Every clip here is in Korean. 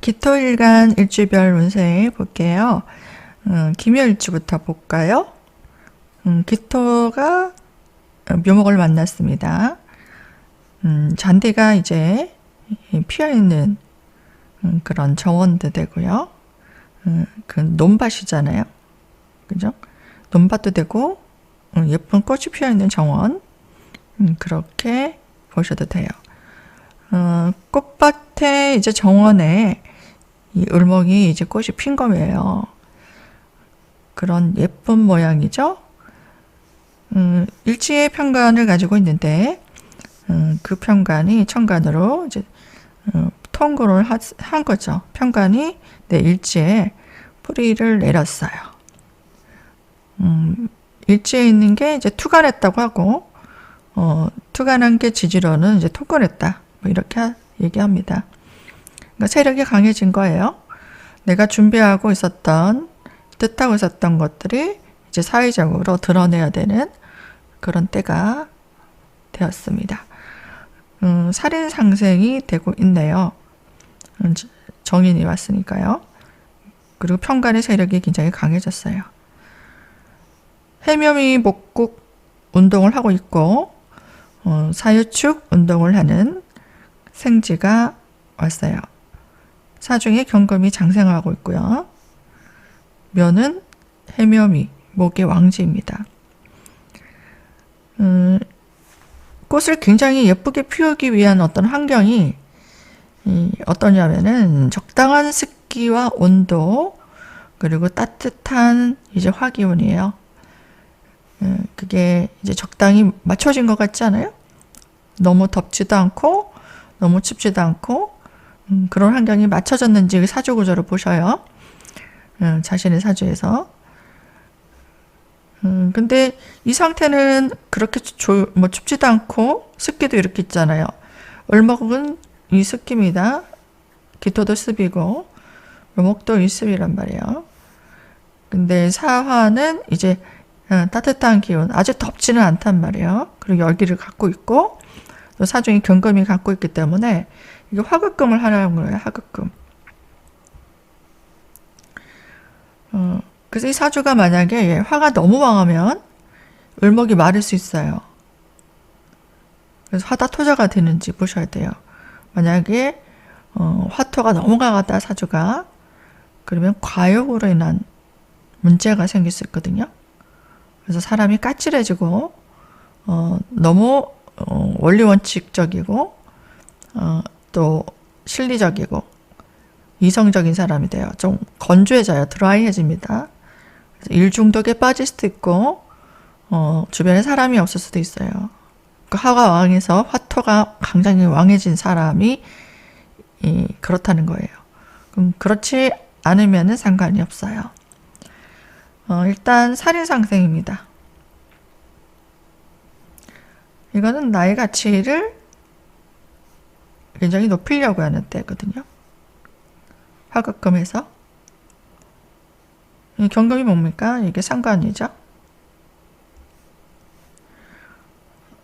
기토일간 일주별 운세 볼게요. 김요일주부터 볼까요? 기토가 묘목을 만났습니다. 잔디가 이제 피어있는 그런 정원도 되고요. 그 논밭이잖아요. 그죠? 논밭도 되고 예쁜 꽃이 피어있는 정원, 그렇게 보셔도 돼요. 꽃밭에 이제 정원에 이 을목이 이제 꽃이 핀 거예요. 그런 예쁜 모양이죠. 일지의 편관을 가지고 있는데 그 편관이 천간으로 이제 통고를 한 거죠. 편관이 내 일지에 뿌리를 내렸어요. 일지에 있는 게 이제 투간했다고 하고 투간한 게 지지로는 이제 통권했다. 뭐 이렇게 얘기합니다. 그러니까 세력이 강해진 거예요. 내가 준비하고 있었던, 뜻하고 있었던 것들이 이제 사회적으로 드러내야 되는 그런 때가 되었습니다. 살인 상생이 되고 있네요. 정인이 왔으니까요. 그리고 편관의 세력이 굉장히 강해졌어요. 해묘미 목국 운동을 하고 있고 사유축 운동을 하는 생지가 왔어요. 사중에 경금이 장생하고 있고요. 묘는 해묘미, 목의 왕지입니다. 꽃을 굉장히 예쁘게 피우기 위한 어떤 환경이 어떠냐면은 적당한 습기와 온도, 그리고 따뜻한 이제 화기운이에요. 그게 이제 적당히 맞춰진 것 같지 않아요? 너무 덥지도 않고 너무 춥지도 않고 그런 환경이 맞춰졌는지 사주 구조를 보셔요. 자신의 사주에서. 근데 이 상태는 그렇게 뭐 춥지도 않고 습기도 이렇게 있잖아요. 을목은 이 습기입니다. 기토도 습이고 묘목도 이 습이란 말이에요. 근데 사화는 이제 따뜻한 기운, 아주 덥지는 않단 말이에요. 그리고 열기를 갖고 있고 또 사중이 경금이 갖고 있기 때문에 이게 화극금을 하라는 거예요. 화극금. 그래서 이 사주가 만약에 화가 너무 강하면 을목이 마를 수 있어요. 그래서 화다토자가 되는지 보셔야 돼요. 만약에 화토가 너무 강하다 사주가, 그러면 과욕으로 인한 문제가 생길 수 있거든요. 그래서 사람이 까칠해지고 너무 원리원칙적이고 또 실리적이고 이성적인 사람이 돼요. 좀 건조해져요. 드라이해집니다. 일 중독에 빠질 수도 있고 주변에 사람이 없을 수도 있어요. 그 화가 왕해서 화토가 굉장히 왕해진 사람이 그렇다는 거예요. 그렇지 않으면 상관이 없어요. 일단 살인상생입니다. 이거는 나의 가치를 굉장히 높이려고 하는 때거든요. 화극금에서. 이 경금이 뭡니까? 이게 상관이죠.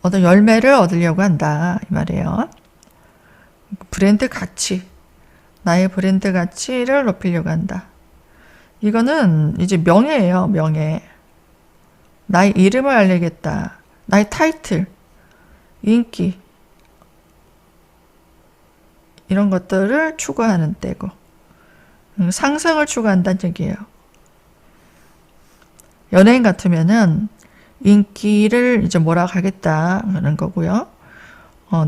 어떤 열매를 얻으려고 한다 이 말이에요. 브랜드 가치, 나의 브랜드 가치를 높이려고 한다. 이거는 이제 명예예요. 명예. 나의 이름을 알리겠다. 나의 타이틀, 인기, 이런 것들을 추구하는 때고, 상승을 추구한다는 얘기예요. 연예인 같으면은 인기를 이제 몰아가겠다는 거고요.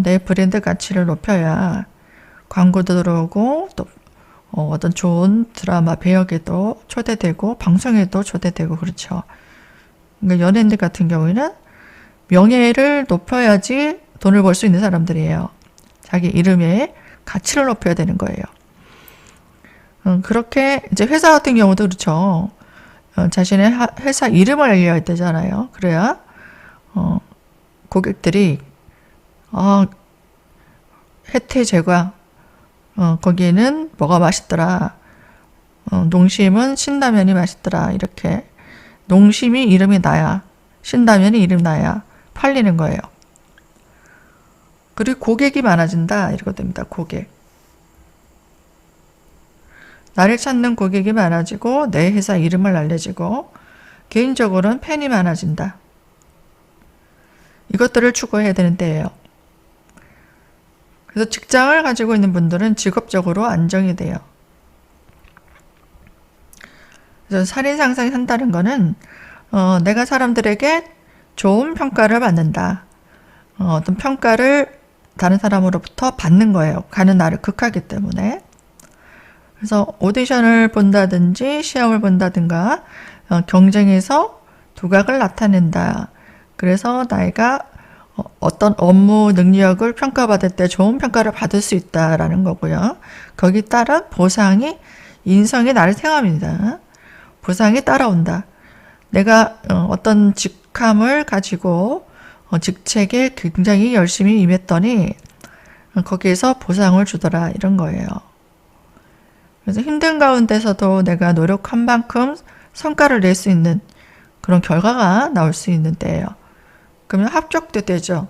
내 브랜드 가치를 높여야 광고도 들어오고 또 어떤 좋은 드라마 배역에도 초대되고 방송에도 초대되고 그렇죠. 그러니까 연예인들 같은 경우에는 명예를 높여야지 돈을 벌 수 있는 사람들이에요. 자기 이름의 가치를 높여야 되는 거예요. 그렇게 이제 회사 같은 경우도 그렇죠. 자신의 회사 이름을 알려야 되잖아요. 그래야 고객들이 혜태제과 거기에는 뭐가 맛있더라. 농심은 신라면이 맛있더라. 이렇게 농심이 이름이 나야, 신라면이 이름 나야 팔리는 거예요. 그리고 고객이 많아진다. 이렇게 됩니다. 고객. 나를 찾는 고객이 많아지고 내 회사 이름을 알려지고 개인적으로는 팬이 많아진다. 이것들을 추구해야 되는 때예요. 그래서 직장을 가지고 있는 분들은 직업적으로 안정이 돼요. 그래서 살인상상이 한다는 거는 내가 사람들에게 좋은 평가를 받는다. 어떤 평가를 다른 사람으로부터 받는 거예요. 가는 나를 극하기 때문에. 그래서 오디션을 본다든지 시험을 본다든가 경쟁에서 두각을 나타낸다. 그래서 내가 어떤 업무 능력을 평가받을 때 좋은 평가를 받을 수 있다라는 거고요. 거기 따른 보상이 인성이 나를 생합니다. 보상이 따라온다. 내가 어떤 직함을 가지고 직책에 굉장히 열심히 임했더니 거기에서 보상을 주더라 이런 거예요. 그래서 힘든 가운데서도 내가 노력한 만큼 성과를 낼 수 있는 그런 결과가 나올 수 있는 때예요. 그러면 합격도 되죠.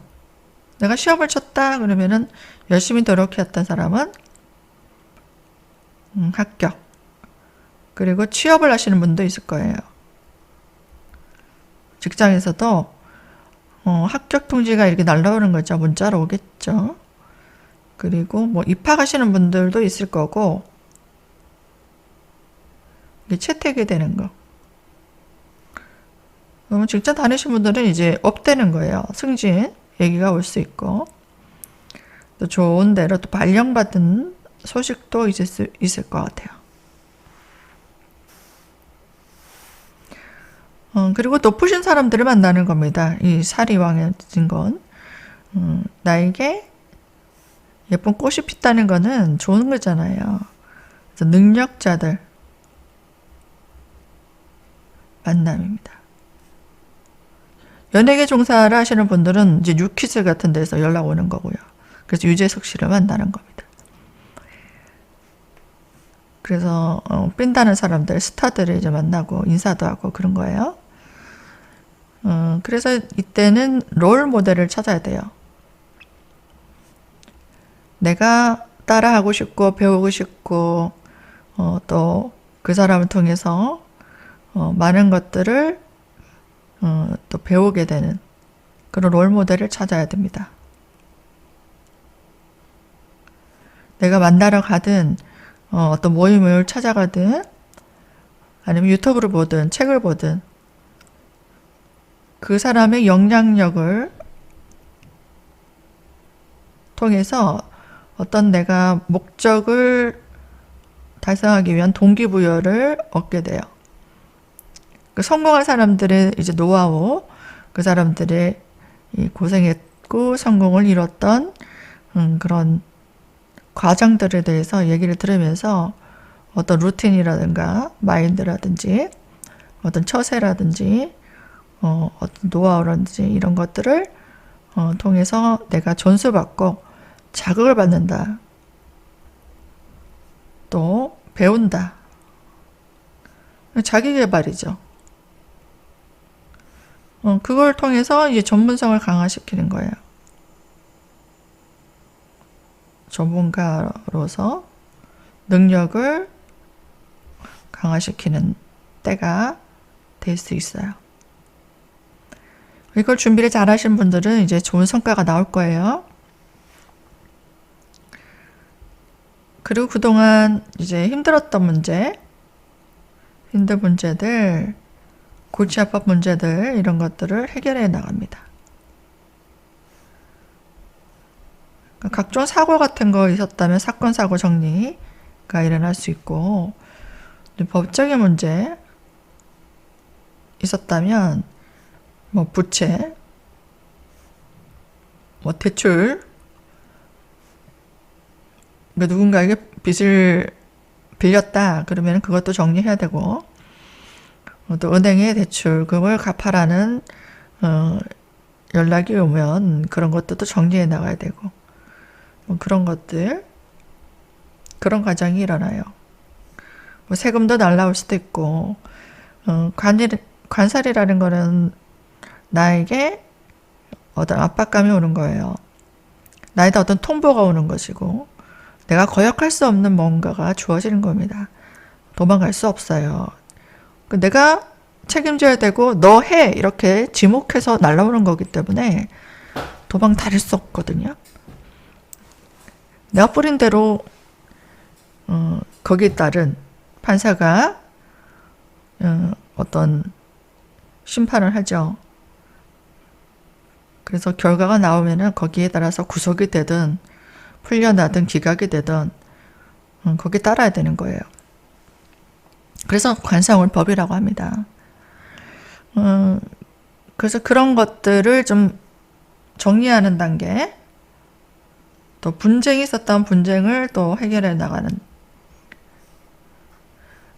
내가 시험을 쳤다 그러면은 열심히 노력했던 사람은 합격. 그리고 취업을 하시는 분도 있을 거예요. 직장에서도 합격 통지가 이렇게 날라오는 거죠. 문자로 오겠죠. 그리고 뭐 입학하시는 분들도 있을 거고 이게 채택이 되는 거. 그러면 직장 다니신 분들은 이제 업되는 거예요. 승진 얘기가 올 수 있고 또 좋은 데로 또 발령받은 소식도 있을 것 같아요. 그리고 높으신 사람들을 만나는 겁니다. 이 사리왕해진 건. 나에게 예쁜 꽃이 피다는 거는 좋은 거잖아요. 그래서 능력자들 만남입니다. 연예계 종사를 하시는 분들은 이제 뉴키즈 같은 데서 연락 오는 거고요. 그래서 유재석 씨를 만나는 겁니다. 그래서 삔다는 사람들, 스타들을 이제 만나고 인사도 하고 그런 거예요. 그래서 이때는 롤 모델을 찾아야 돼요. 내가 따라하고 싶고 배우고 싶고 또 그 사람을 통해서 많은 것들을 또 배우게 되는 그런 롤 모델을 찾아야 됩니다. 내가 만나러 가든 어떤 모임을 찾아가든 아니면 유튜브를 보든 책을 보든 그 사람의 영향력을 통해서 어떤 내가 목적을 달성하기 위한 동기부여를 얻게 돼요. 그 성공한 사람들의 이제 노하우, 그 사람들의 고생했고 성공을 이뤘던 그런 과정들에 대해서 얘기를 들으면서 어떤 루틴이라든가 마인드라든지 어떤 처세라든지 어떤 노하우라든지 이런 것들을 통해서 내가 전수받고 자극을 받는다. 또 배운다. 자기계발이죠. 그걸 통해서 이제 전문성을 강화시키는 거예요. 전문가로서 능력을 강화시키는 때가 될 수 있어요. 이걸 준비를 잘 하신 분들은 이제 좋은 성과가 나올 거예요. 그리고 그동안 이제 힘들었던 문제, 힘든 문제들, 골치 아픈 문제들 이런 것들을 해결해 나갑니다. 각종 사고 같은 거 있었다면 사건 사고 정리가 일어날 수 있고 법적인 문제 있었다면 뭐 부채, 뭐 대출, 누군가에게 빚을 빌렸다 그러면 그것도 정리해야 되고 또 은행에 대출금을 갚아라는 연락이 오면 그런 것도 정리해 나가야 되고 뭐 그런 것들 그런 과정이 일어나요. 뭐 세금도 날라올 수도 있고 관살이라는 거는 나에게 어떤 압박감이 오는 거예요. 나에다 어떤 통보가 오는 것이고 내가 거역할 수 없는 뭔가가 주어지는 겁니다. 도망갈 수 없어요. 내가 책임져야 되고 너 해 이렇게 지목해서 날라오는 거기 때문에 도망 다닐 수 없거든요. 내가 뿌린 대로 거기에 따른 판사가 어떤 심판을 하죠. 그래서 결과가 나오면은 거기에 따라서 구속이 되든 풀려나든 기각이 되든 거기에 따라야 되는 거예요. 그래서 관사용을 법이라고 합니다. 그래서 그런 것들을 좀 정리하는 단계, 또 분쟁이 있었던 분쟁을 또 해결해 나가는,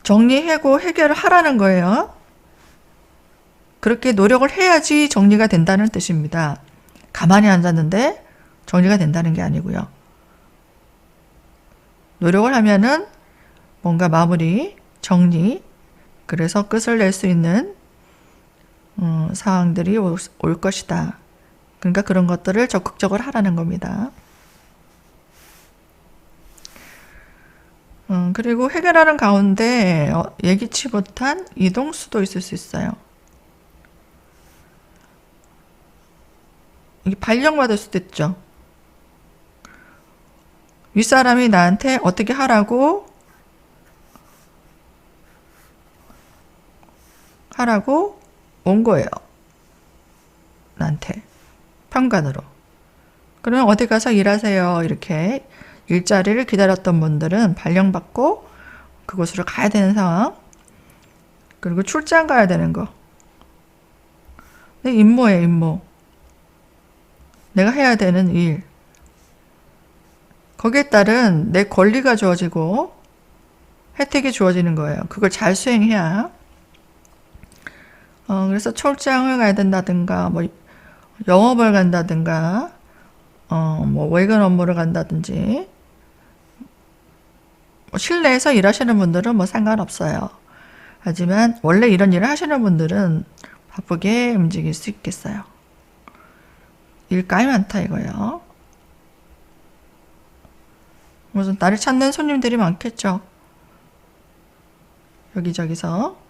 정리하고 해결을 하라는 거예요. 그렇게 노력을 해야지 정리가 된다는 뜻입니다. 가만히 앉았는데 정리가 된다는 게 아니고요. 노력을 하면은 뭔가 마무리, 정리, 그래서 끝을 낼 수 있는 상황들이 올 것이다. 그러니까 그런 것들을 적극적으로 하라는 겁니다. 그리고 해결하는 가운데 예기치 못한 이동수도 있을 수 있어요. 이게 발령받을 수도 있죠. 윗사람이 나한테 어떻게 하라고 온 거예요. 나한테. 평간으로. 그러면 어디 가서 일하세요. 이렇게 일자리를 기다렸던 분들은 발령받고 그곳으로 가야 되는 상황. 그리고 출장 가야 되는 거. 임무예요, 임무. 내가 해야 되는 일. 거기에 따른 내 권리가 주어지고 혜택이 주어지는 거예요. 그걸 잘 수행해야. 그래서 출장을 가야 된다든가, 뭐, 영업을 간다든가, 뭐, 외근 업무를 간다든지, 뭐 실내에서 일하시는 분들은 뭐 상관없어요. 하지만, 원래 이런 일을 하시는 분들은 바쁘게 움직일 수 있겠어요. 일감이 많다 이거예요. 무슨 나를 찾는 손님들이 많겠죠. 여기저기서.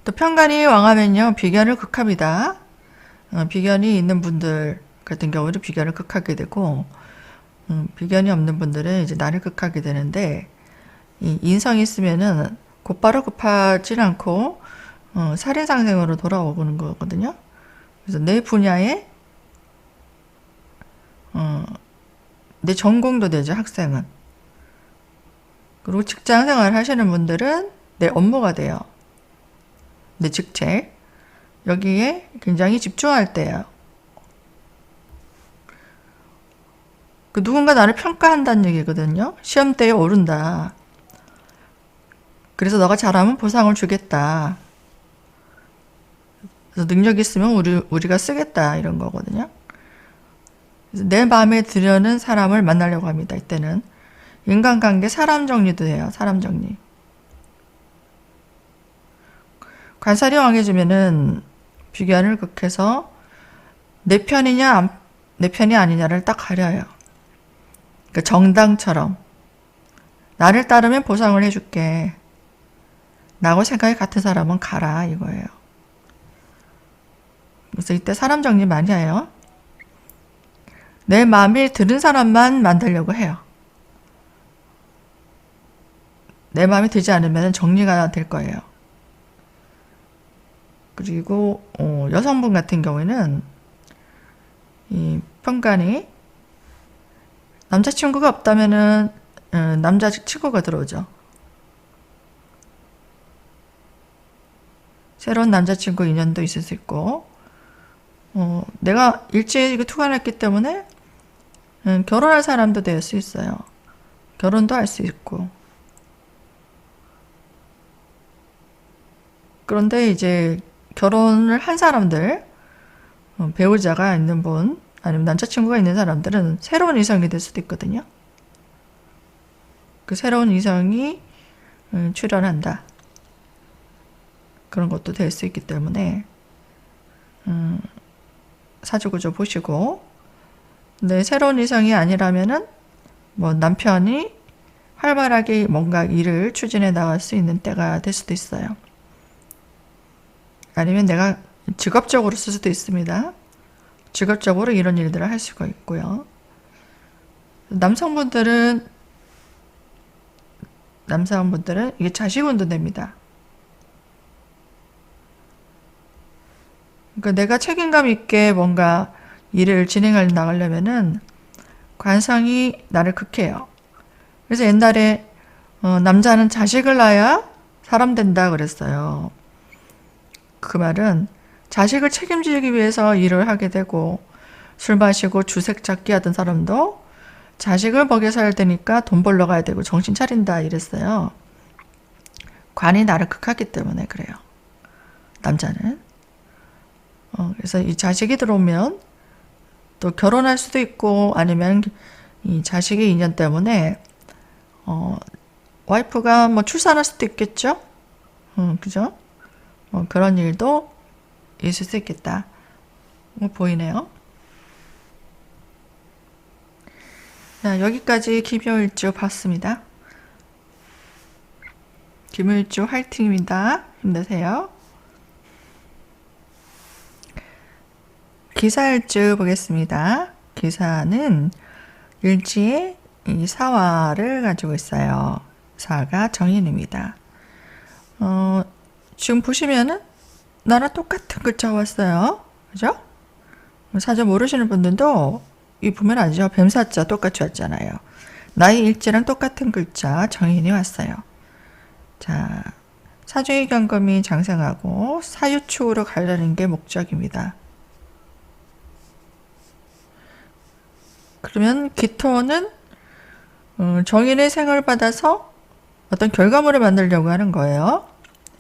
또 편간이 왕하면요, 비견을 극합니다. 비견이 있는 분들 같은 경우는 비견을 극하게 되고, 비견이 없는 분들은 이제 나를 극하게 되는데, 이 인성이 있으면은 곧바로 급하진 않고, 살인상생으로 돌아오는 거거든요. 그래서 내 분야에, 내 전공도 되죠, 학생은. 그리고 직장 생활 하시는 분들은 내 업무가 돼요. 내 직책. 여기에 굉장히 집중할 때예요. 누군가 나를 평가한다는 얘기거든요. 시험대에 오른다. 그래서 너가 잘하면 보상을 주겠다. 그래서 능력 있으면 우리가 쓰겠다. 이런 거거든요. 그래서 내 마음에 들려는 사람을 만나려고 합니다. 이때는. 인간관계 사람 정리도 해요. 사람 정리. 관살이 왕해지면은 비견을 극해서 내 편이냐 내 편이 아니냐를 딱 가려요. 그러니까 정당처럼 나를 따르면 보상을 해줄게. 나하고 생각이 같은 사람은 가라 이거예요. 그래서 이때 사람 정리 많이 해요. 내 마음에 드는 사람만 만들려고 해요. 내 마음에 들지 않으면 정리가 될 거예요. 그리고 여성분 같은 경우에는 이 편간이 남자친구가 없다면은 남자친구가 들어오죠. 새로운 남자친구 인연도 있을 수 있고, 내가 일찍 투혼했기 때문에 결혼할 사람도 될 수 있어요. 결혼도 할 수 있고. 그런데 이제 결혼을 한 사람들, 배우자가 있는 분, 아니면 남자친구가 있는 사람들은 새로운 이성이 될 수도 있거든요. 그 새로운 이성이 출연한다. 그런 것도 될 수 있기 때문에 사주구조 보시고, 네, 새로운 이성이 아니라면은 뭐 남편이 활발하게 뭔가 일을 추진해 나갈 수 있는 때가 될 수도 있어요. 아니면 내가 직업적으로 쓸 수도 있습니다. 직업적으로 이런 일들을 할 수가 있고요. 남성분들은 이게 자식운도 됩니다. 그러니까 내가 책임감 있게 뭔가 일을 진행해 나가려면은 관성이 나를 극해요. 그래서 옛날에 남자는 자식을 낳아야 사람 된다 그랬어요. 그 말은 자식을 책임지기 위해서 일을 하게 되고, 술 마시고 주색 잡기 하던 사람도 자식을 먹여 살려야 되니까 돈 벌러 가야 되고 정신 차린다 이랬어요. 관이 나를 극하기 때문에 그래요. 남자는. 그래서 이 자식이 들어오면 또 결혼할 수도 있고, 아니면 이 자식의 인연 때문에 와이프가 뭐 출산할 수도 있겠죠. 그죠? 그런 일도 있을 수 있겠다. 보이네요. 자, 여기까지 김효일주 봤습니다. 김효일주 화이팅입니다. 힘내세요. 기사일주 보겠습니다. 기사는 일지에 이 사화를 가지고 있어요. 사가 정인입니다. 지금 보시면은 나랑 똑같은 글자가 왔어요. 그죠? 사전 모르시는 분들도 이 보면 알죠? 뱀사자 똑같이 왔잖아요. 나의 일지랑 똑같은 글자 정인이 왔어요. 자, 사주의 경금이 장생하고 사유축으로 가려는 게 목적입니다. 그러면 기토는 정인의 생을 받아서 어떤 결과물을 만들려고 하는 거예요.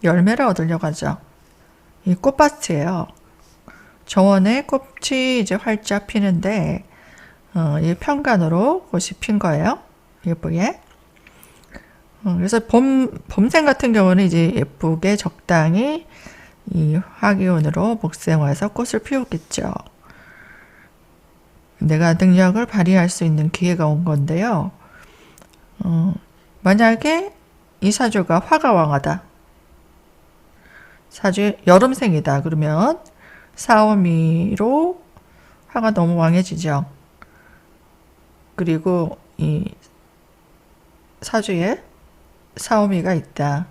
열매를 얻으려고 하죠. 이 꽃밭이에요. 정원에 꽃이 이제 활짝 피는데, 이 편간으로 꽃이 핀 거예요. 예쁘게. 그래서 봄생 같은 경우는 이제 예쁘게 적당히 이 화기운으로 목생화해서 꽃을 피우겠죠. 내가 능력을 발휘할 수 있는 기회가 온 건데요. 만약에 이 사주가 화가 왕하다. 사주 여름생이다. 그러면 사오미로 화가 너무 왕해지죠. 그리고 이 사주에 사오미가 있다.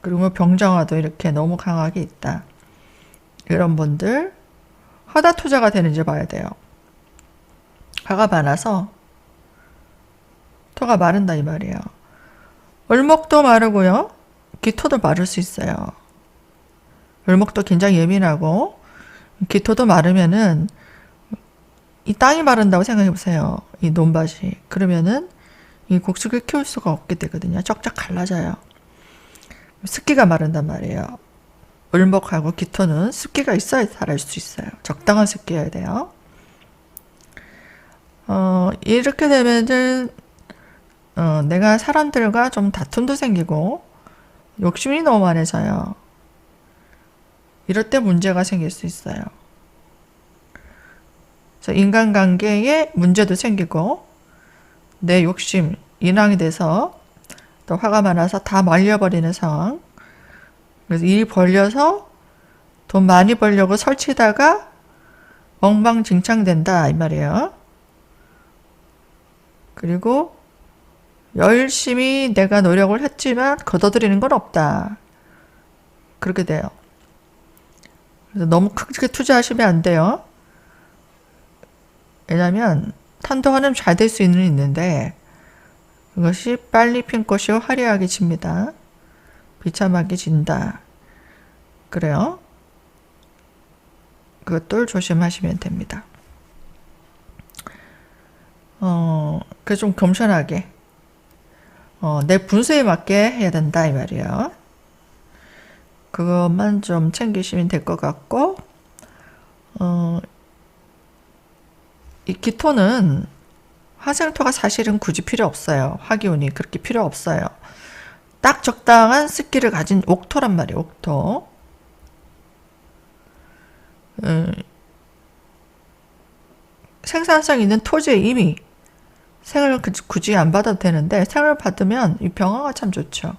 그리고 병정화도 이렇게 너무 강하게 있다. 이런 분들 화다 투자가 되는지 봐야 돼요. 화가 많아서 토가 마른다 이 말이에요. 을목도 마르고요. 기토도 마를 수 있어요. 을목도 굉장히 예민하고 기토도 마르면은 이 땅이 마른다고 생각해 보세요. 이 논밭이. 그러면은 이 곡식을 키울 수가 없게 되거든요. 쩍쩍 갈라져요. 습기가 마른단 말이에요. 을목하고 기토는 습기가 있어야 살아갈 수 있어요. 적당한 습기여야 돼요. 이렇게 되면은 내가 사람들과 좀 다툼도 생기고 욕심이 너무 많아져요. 이럴 때 문제가 생길 수 있어요. 그래서 인간관계에 문제도 생기고 내 욕심, 인왕이 돼서 또 화가 많아서 다 말려버리는 상황. 그래서 일 벌려서 돈 많이 벌려고 설치다가 엉망진창된다 이 말이에요. 그리고 열심히 내가 노력을 했지만 거둬들이는 건 없다. 그렇게 돼요. 그래서 너무 크게 투자하시면 안 돼요. 왜냐면 탄도화는 잘 될 수는 있는데 그것이 빨리 핀 꽃이 화려하게 집니다. 비참하게 진다. 그래요. 그것들 조심하시면 됩니다. 그래서 좀 겸손하게 내 분수에 맞게 해야 된다 이 말이에요. 그것만 좀 챙기시면 될 것 같고 이 기토는 화생토가 사실은 굳이 필요 없어요. 화기운이 그렇게 필요 없어요. 딱 적당한 습기를 가진 옥토란 말이에요. 옥토. 생산성 있는 토지에 이미 생을 굳이 안 받아도 되는데 생을 받으면 이 병화가 참 좋죠.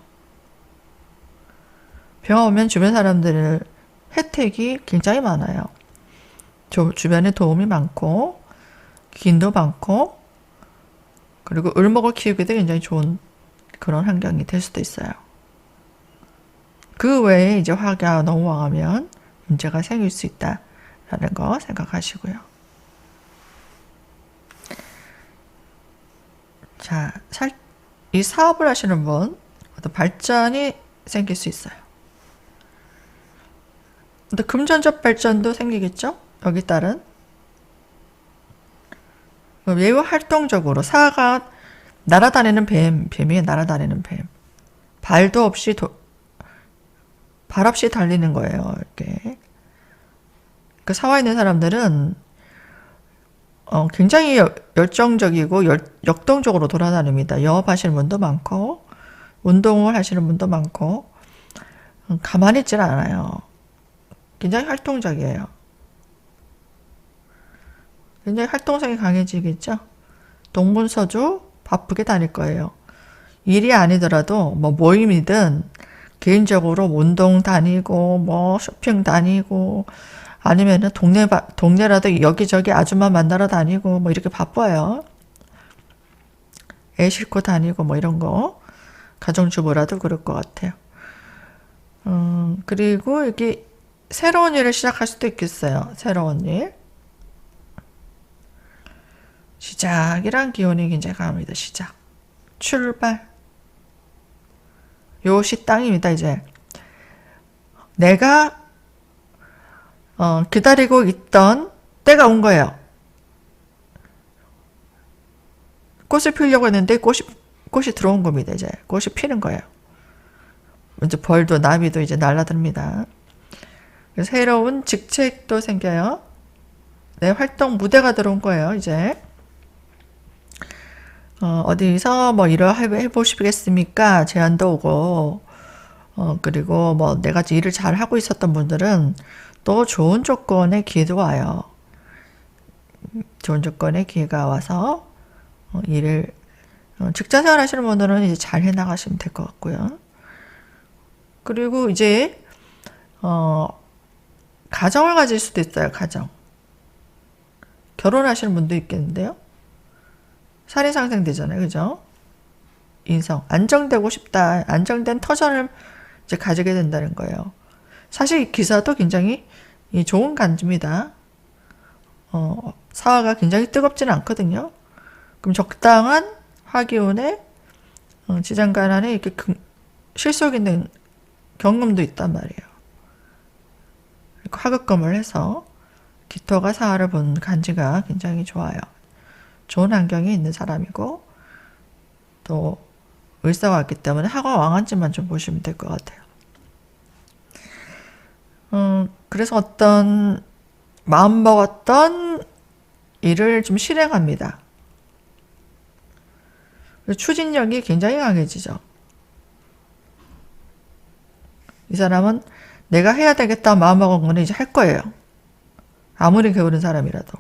병화 오면 주변 사람들 혜택이 굉장히 많아요. 주변에 도움이 많고 기인도 많고 그리고 을목을 키우기도 굉장히 좋은 그런 환경이 될 수도 있어요. 그 외에 이제 화가 너무 왕하면 문제가 생길 수 있다라는 거 생각하시고요. 자, 이 사업을 하시는 분 어떤 발전이 생길 수 있어요. 근데 금전적 발전도 생기겠죠? 여기 따른 매우 활동적으로 사가 날아다니는 뱀이에요. 날아다니는 뱀. 발도 없이 발 없이 달리는 거예요. 이렇게. 그 사와 있는 사람들은 굉장히 열정적이고 역동적으로 돌아다닙니다. 영업하시는 분도 많고 운동을 하시는 분도 많고 가만히 있질 않아요. 굉장히 활동적이에요. 굉장히 활동성이 강해지겠죠. 동분서주 바쁘게 다닐 거예요. 일이 아니더라도 뭐 모임이든 개인적으로 운동 다니고 뭐 쇼핑 다니고 아니면은 동네라도 여기저기 아줌마 만나러 다니고 뭐 이렇게 바빠요. 애 싣고 다니고 뭐 이런 거 가정주부라도 그럴 것 같아요. 그리고 이게 새로운 일을 시작할 수도 있겠어요. 새로운 일. 시작이란 기운이 굉장히 강합니다. 시작. 출발. 요시 땅입니다. 이제 내가 기다리고 있던 때가 온 거예요. 꽃을 피우려고 했는데 꽃이 들어온 겁니다. 이제 꽃이 피는 거예요. 이제 벌도 나비도 이제 날아듭니다. 새로운 직책도 생겨요. 내 활동 무대가 들어온 거예요. 이제 어디서 뭐 일을 해보시겠습니까? 제안도 오고 그리고 뭐 내가 일을 잘 하고 있었던 분들은 또 좋은 조건의 기회도 와요. 좋은 조건의 기회가 와서 일을 직장생활 하시는 분들은 이제 잘 해나가시면 될 것 같고요. 그리고 이제 가정을 가질 수도 있어요. 가정. 결혼하시는 분도 있겠는데요. 살이 상승되잖아요. 그죠? 인성. 안정되고 싶다. 안정된 터전을 이제 가지게 된다는 거예요. 사실 이 기사도 굉장히 좋은 간주입니다. 사화가 굉장히 뜨겁지는 않거든요. 그럼 적당한 화기운에 지장간안에 이렇게 실속 있는 경금도 있단 말이에요. 화급금을 해서 기토가 사화를 본 간지가 굉장히 좋아요. 좋은 환경에 있는 사람이고 또 을사가 왔기 때문에 화가 왕한지만 좀 보시면 될 것 같아요. 그래서 어떤 마음먹었던 일을 좀 실행합니다. 추진력이 굉장히 강해지죠. 이 사람은 내가 해야 되겠다 마음먹은 거는 이제 할 거예요. 아무리 게으른 사람이라도.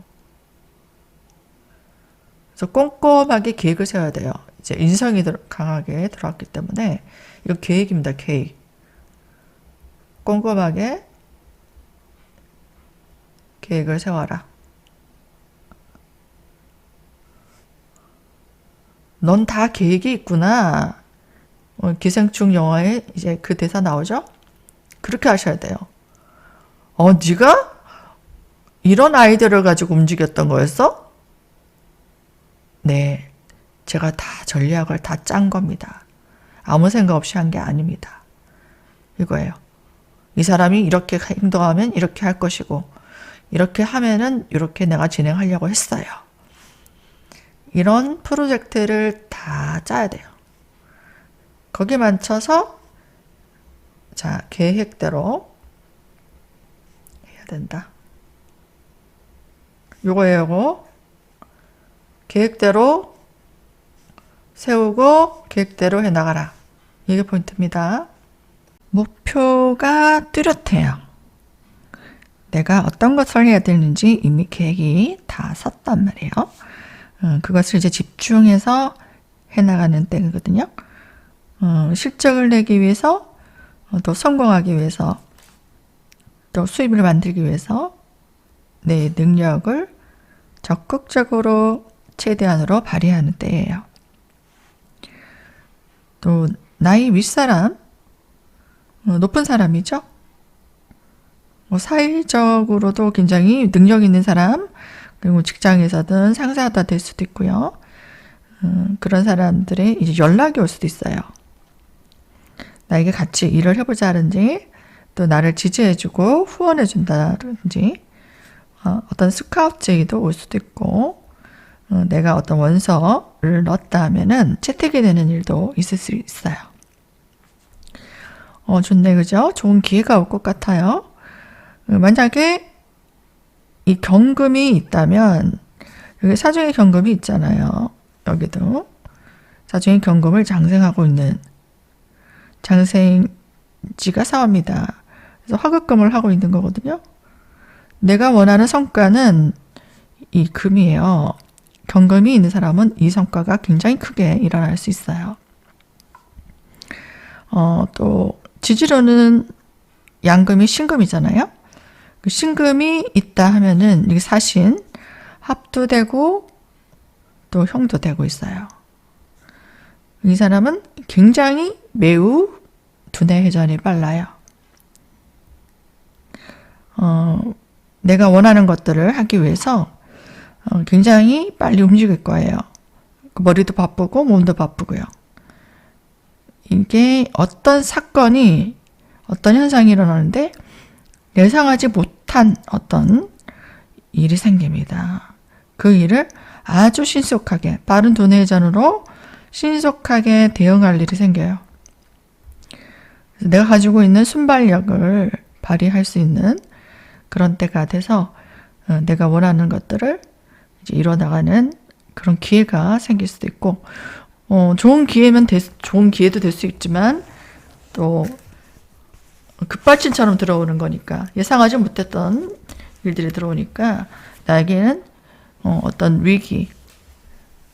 그래서 꼼꼼하게 계획을 세워야 돼요. 이제 인성이 강하게 들어왔기 때문에 이거 계획입니다. 계획. 꼼꼼하게 계획을 세워라. 넌 다 계획이 있구나. 기생충 영화에 이제 그 대사 나오죠? 그렇게 하셔야 돼요. 네가 이런 아이디어를 가지고 움직였던 거였어? 네. 제가 다 전략을 다 짠 겁니다. 아무 생각 없이 한 게 아닙니다. 이거예요. 이 사람이 이렇게 행동하면 이렇게 할 것이고 이렇게 하면은 이렇게 내가 진행하려고 했어요. 이런 프로젝트를 다 짜야 돼요. 거기에 맞춰서 자, 계획대로 해야 된다. 요거예요, 요거. 계획대로 세우고 계획대로 해나가라. 이게 포인트입니다. 목표가 뚜렷해요. 내가 어떤 것을 해야 되는지 이미 계획이 다 섰단 말이에요. 그것을 이제 집중해서 해나가는 때거든요. 실적을 내기 위해서, 또 성공하기 위해서, 또 수입을 만들기 위해서 내 능력을 적극적으로 최대한으로 발휘하는 때예요. 또 나이 윗사람, 높은 사람이죠. 사회적으로도 굉장히 능력 있는 사람, 그리고 직장에서든 상사가 될 수도 있고요. 그런 사람들의 이제 연락이 올 수도 있어요. 나에게 같이 일을 해보자든지, 또 나를 지지해주고 후원해준다든지, 어떤 스카우트 제의도 올 수도 있고, 내가 어떤 원서를 넣었다 하면은 채택이 되는 일도 있을 수 있어요. 좋네, 그죠? 좋은 기회가 올 것 같아요. 만약에 이 경금이 있다면, 여기 사중의 경금이 있잖아요. 여기도. 사중의 경금을 장생하고 있는 장생지가 사업니다. 그래서 화급금을 하고 있는 거거든요. 내가 원하는 성과는 이 금이에요. 경금이 있는 사람은 이 성과가 굉장히 크게 일어날 수 있어요. 또 지지로는 양금이 신금이잖아요. 그 신금이 있다 하면은 이게 사신, 합도 되고 또 형도 되고 있어요. 이 사람은 굉장히 매우 두뇌 회전이 빨라요. 내가 원하는 것들을 하기 위해서 굉장히 빨리 움직일 거예요. 머리도 바쁘고 몸도 바쁘고요. 이게 어떤 사건이, 어떤 현상이 일어나는데 예상하지 못한 어떤 일이 생깁니다. 그 일을 아주 신속하게, 빠른 두뇌 회전으로 신속하게 대응할 일이 생겨요. 그래서 내가 가지고 있는 순발력을 발휘할 수 있는 그런 때가 돼서 내가 원하는 것들을 이제 이뤄나가는 그런 기회가 생길 수도 있고, 좋은 기회도 될 수 있지만, 또 급발진처럼 들어오는 거니까, 예상하지 못했던 일들이 들어오니까 나에게는 어떤 위기,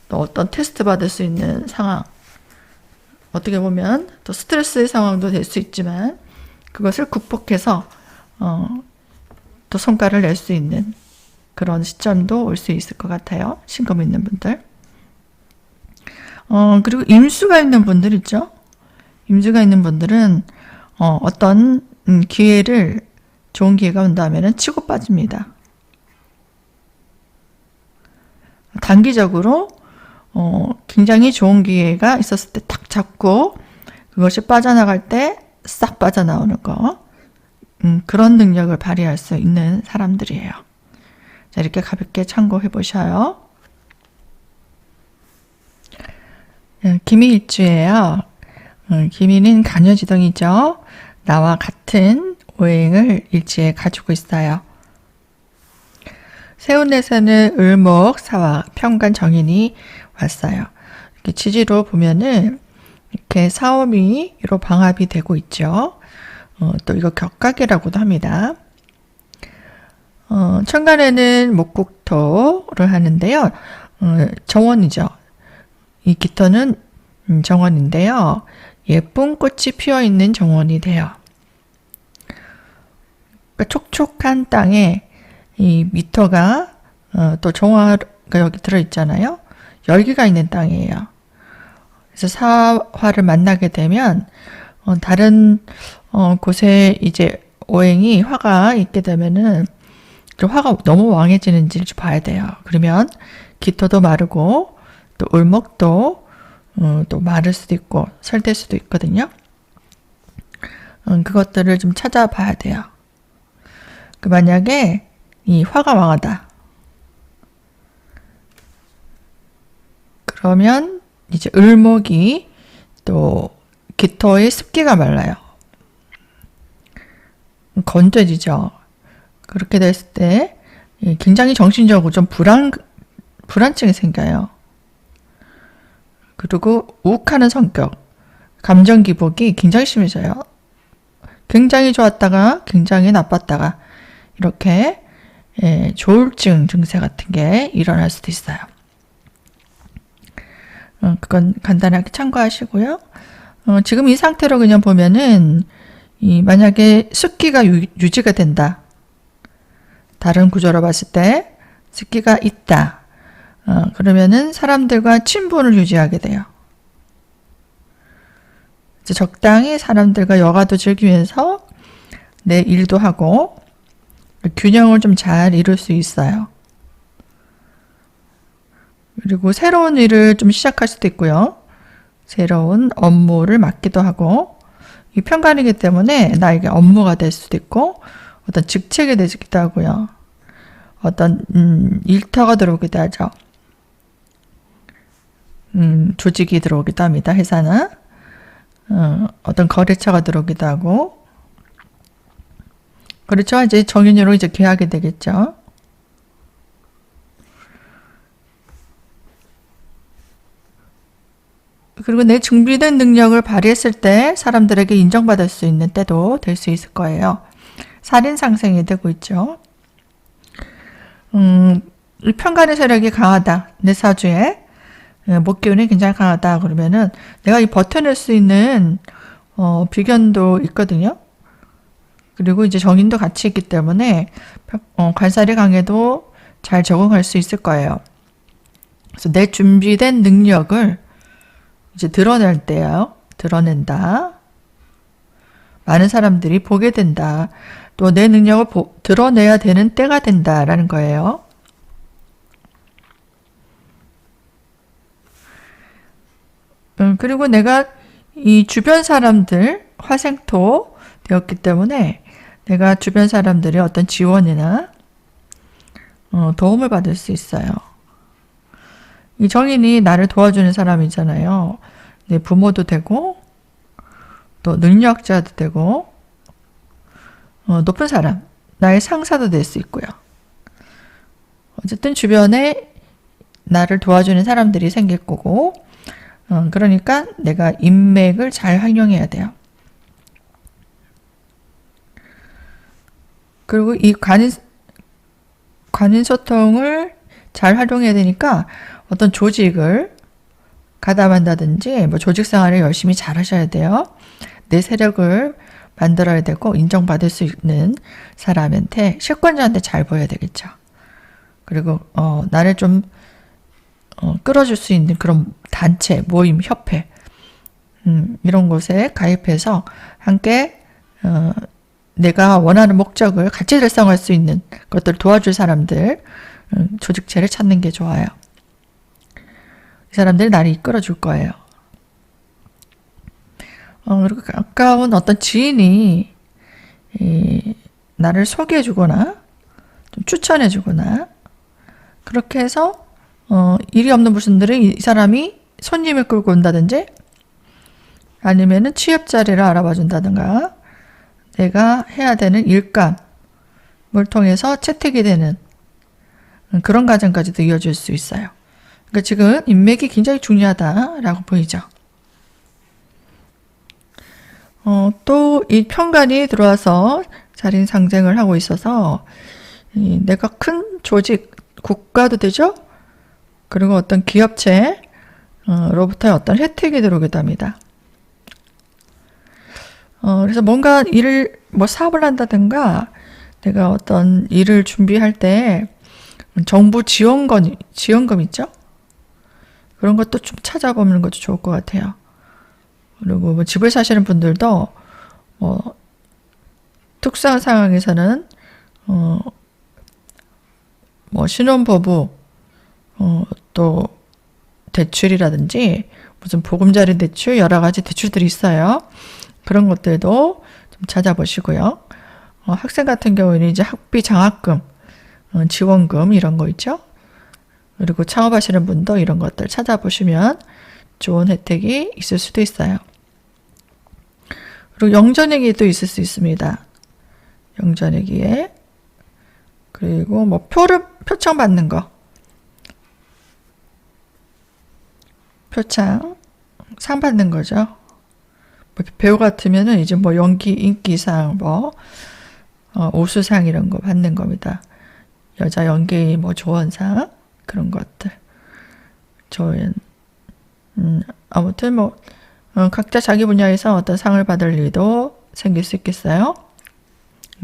또 어떤 테스트 받을 수 있는 상황, 어떻게 보면 또 스트레스의 상황도 될 수 있지만 그것을 극복해서 또 성과를 낼 수 있는 그런 시점도 올 수 있을 것 같아요. 신금 있는 분들. 그리고 임수가 있는 분들 있죠. 임수가 있는 분들은 어떤 기회를, 좋은 기회가 온다면은 치고 빠집니다. 단기적으로 굉장히 좋은 기회가 있었을 때 탁 잡고 그것이 빠져나갈 때 싹 빠져나오는 거, 그런 능력을 발휘할 수 있는 사람들이에요. 자, 이렇게 가볍게 참고해 보셔요. 기미일주예요. 기미는 간여지동이죠. 나와 같은 오행을 일지에 가지고 있어요. 세운에서는 을목, 사화, 편관, 정인이 왔어요. 이렇게 지지로 보면은 이렇게 사오미로 방합이 되고 있죠. 또 이거 격각이라고도 합니다. 천간에는 목국토를 하는데요. 정원이죠. 이 깃토는 정원인데요. 예쁜 꽃이 피어 있는 정원이 돼요. 그러니까 촉촉한 땅에 이 미터가 또 정화가 여기 들어있잖아요. 열기가 있는 땅이에요. 그래서 사화를 만나게 되면 다른 곳에 이제 오행이 화가 있게 되면은 화가 너무 왕해지는지를 봐야 돼요. 그러면 기토도 마르고 또 을목도 또 마를 수도 있고 설될 수도 있거든요. 그것들을 좀 찾아봐야 돼요. 만약에 이 화가 왕하다. 그러면 이제 을목이 또 기토의 습기가 말라요. 건조해지죠. 그렇게 됐을 때 굉장히 정신적으로 좀 불안증이 생겨요. 그리고 욱하는 성격, 감정 기복이 굉장히 심해져요. 굉장히 좋았다가 굉장히 나빴다가 이렇게 조울증 증세 같은 게 일어날 수도 있어요. 그건 간단하게 참고하시고요. 지금 이 상태로 그냥 보면은 만약에 습기가 유지가 된다. 다른 구조로 봤을 때 습기가 있다. 그러면은 사람들과 친분을 유지하게 돼요. 이제 적당히 사람들과 여가도 즐기면서 내 일도 하고 균형을 좀 잘 이룰 수 있어요. 그리고 새로운 일을 좀 시작할 수도 있고요. 새로운 업무를 맡기도 하고 이 편관이기 때문에 나에게 업무가 될 수도 있고 어떤 직책이 되기도 하고요. 어떤 일터가 들어오기도 하죠. 조직이 들어오기도 합니다. 회사는 어떤 거래처가 들어오기도 하고 그렇죠. 이제 정인으로 이제 계약이 되겠죠. 그리고 내 준비된 능력을 발휘했을 때 사람들에게 인정받을 수 있는 때도 될 수 있을 거예요. 살인 상생이 되고 있죠. 이 편간의 세력이 강하다. 내 사주에 목기운이 굉장히 강하다. 그러면은 내가 이 버텨낼 수 있는 비견도 있거든요. 그리고 이제 정인도 같이 있기 때문에 관살이 강해도 잘 적응할 수 있을 거예요. 그래서 내 준비된 능력을 이제 드러낼 때요. 드러낸다. 많은 사람들이 보게 된다. 또 내 능력을 드러내야 되는 때가 된다라는 거예요. 그리고 내가 이 주변 사람들 화생토 되었기 때문에 내가 주변 사람들의 어떤 지원이나 도움을 받을 수 있어요. 이 정인이 나를 도와주는 사람이잖아요. 내 부모도 되고 또 능력자도 되고 높은 사람, 나의 상사도 될 수 있고요. 어쨌든 주변에 나를 도와주는 사람들이 생길 거고 그러니까 내가 인맥을 잘 활용해야 돼요. 그리고 이 관인소통을 잘 활용해야 되니까 어떤 조직을 가담한다든지 뭐 조직 생활을 열심히 잘 하셔야 돼요. 내 세력을 만들어야 되고 인정받을 수 있는 사람한테 실권자한테 잘 보여야 되겠죠. 그리고 나를 좀 끌어줄 수 있는 그런 단체, 모임, 협회 이런 곳에 가입해서 함께 내가 원하는 목적을 같이 달성할 수 있는 것들을 도와줄 사람들 조직체를 찾는 게 좋아요. 이 사람들이 나를 이끌어 줄 거예요. 그리고 가까운 어떤 지인이 나를 소개해 주거나 좀 추천해 주거나 그렇게 해서 일이 없는 분들은 이 사람이 손님을 끌고 온다든지 아니면은 취업 자리를 알아봐 준다든가 내가 해야 되는 일감을 통해서 채택이 되는 그런 과정까지도 이어질 수 있어요. 그러니까 지금 인맥이 굉장히 중요하다라고 보이죠. 또 이 편관이 들어와서 자린 상생을 하고 있어서 내가 큰 조직, 국가도 되죠. 그리고 어떤 기업체로부터 어떤 혜택이 들어오기도 합니다. 그래서 뭔가 사업을 한다든가 내가 어떤 일을 준비할 때 정부 지원금 있죠? 그런 것도 좀 찾아보는 것도 좋을 것 같아요. 그리고 뭐 집을 사시는 분들도 특수한 상황에서는 신혼부부 또 대출이라든지 무슨 보금자리 대출 여러 가지 대출들이 있어요. 그런 것들도 좀 찾아보시고요. 학생 같은 경우에는 이제 학비 장학금, 지원금 이런 거 있죠. 그리고 창업하시는 분도 이런 것들 찾아보시면 좋은 혜택이 있을 수도 있어요. 그리고 영전액이 또 있을 수 있습니다. 영전액기에 그리고 뭐 표창 받는 거, 표창 상 받는 거죠. 뭐 배우 같으면은 이제 뭐 연기 인기상 우수상 이런 거 받는 겁니다. 여자 연예인 뭐 조언상 그런 것들. 조연. 아무튼 뭐 각자 자기 분야에서 어떤 상을 받을 일도 생길 수 있겠어요.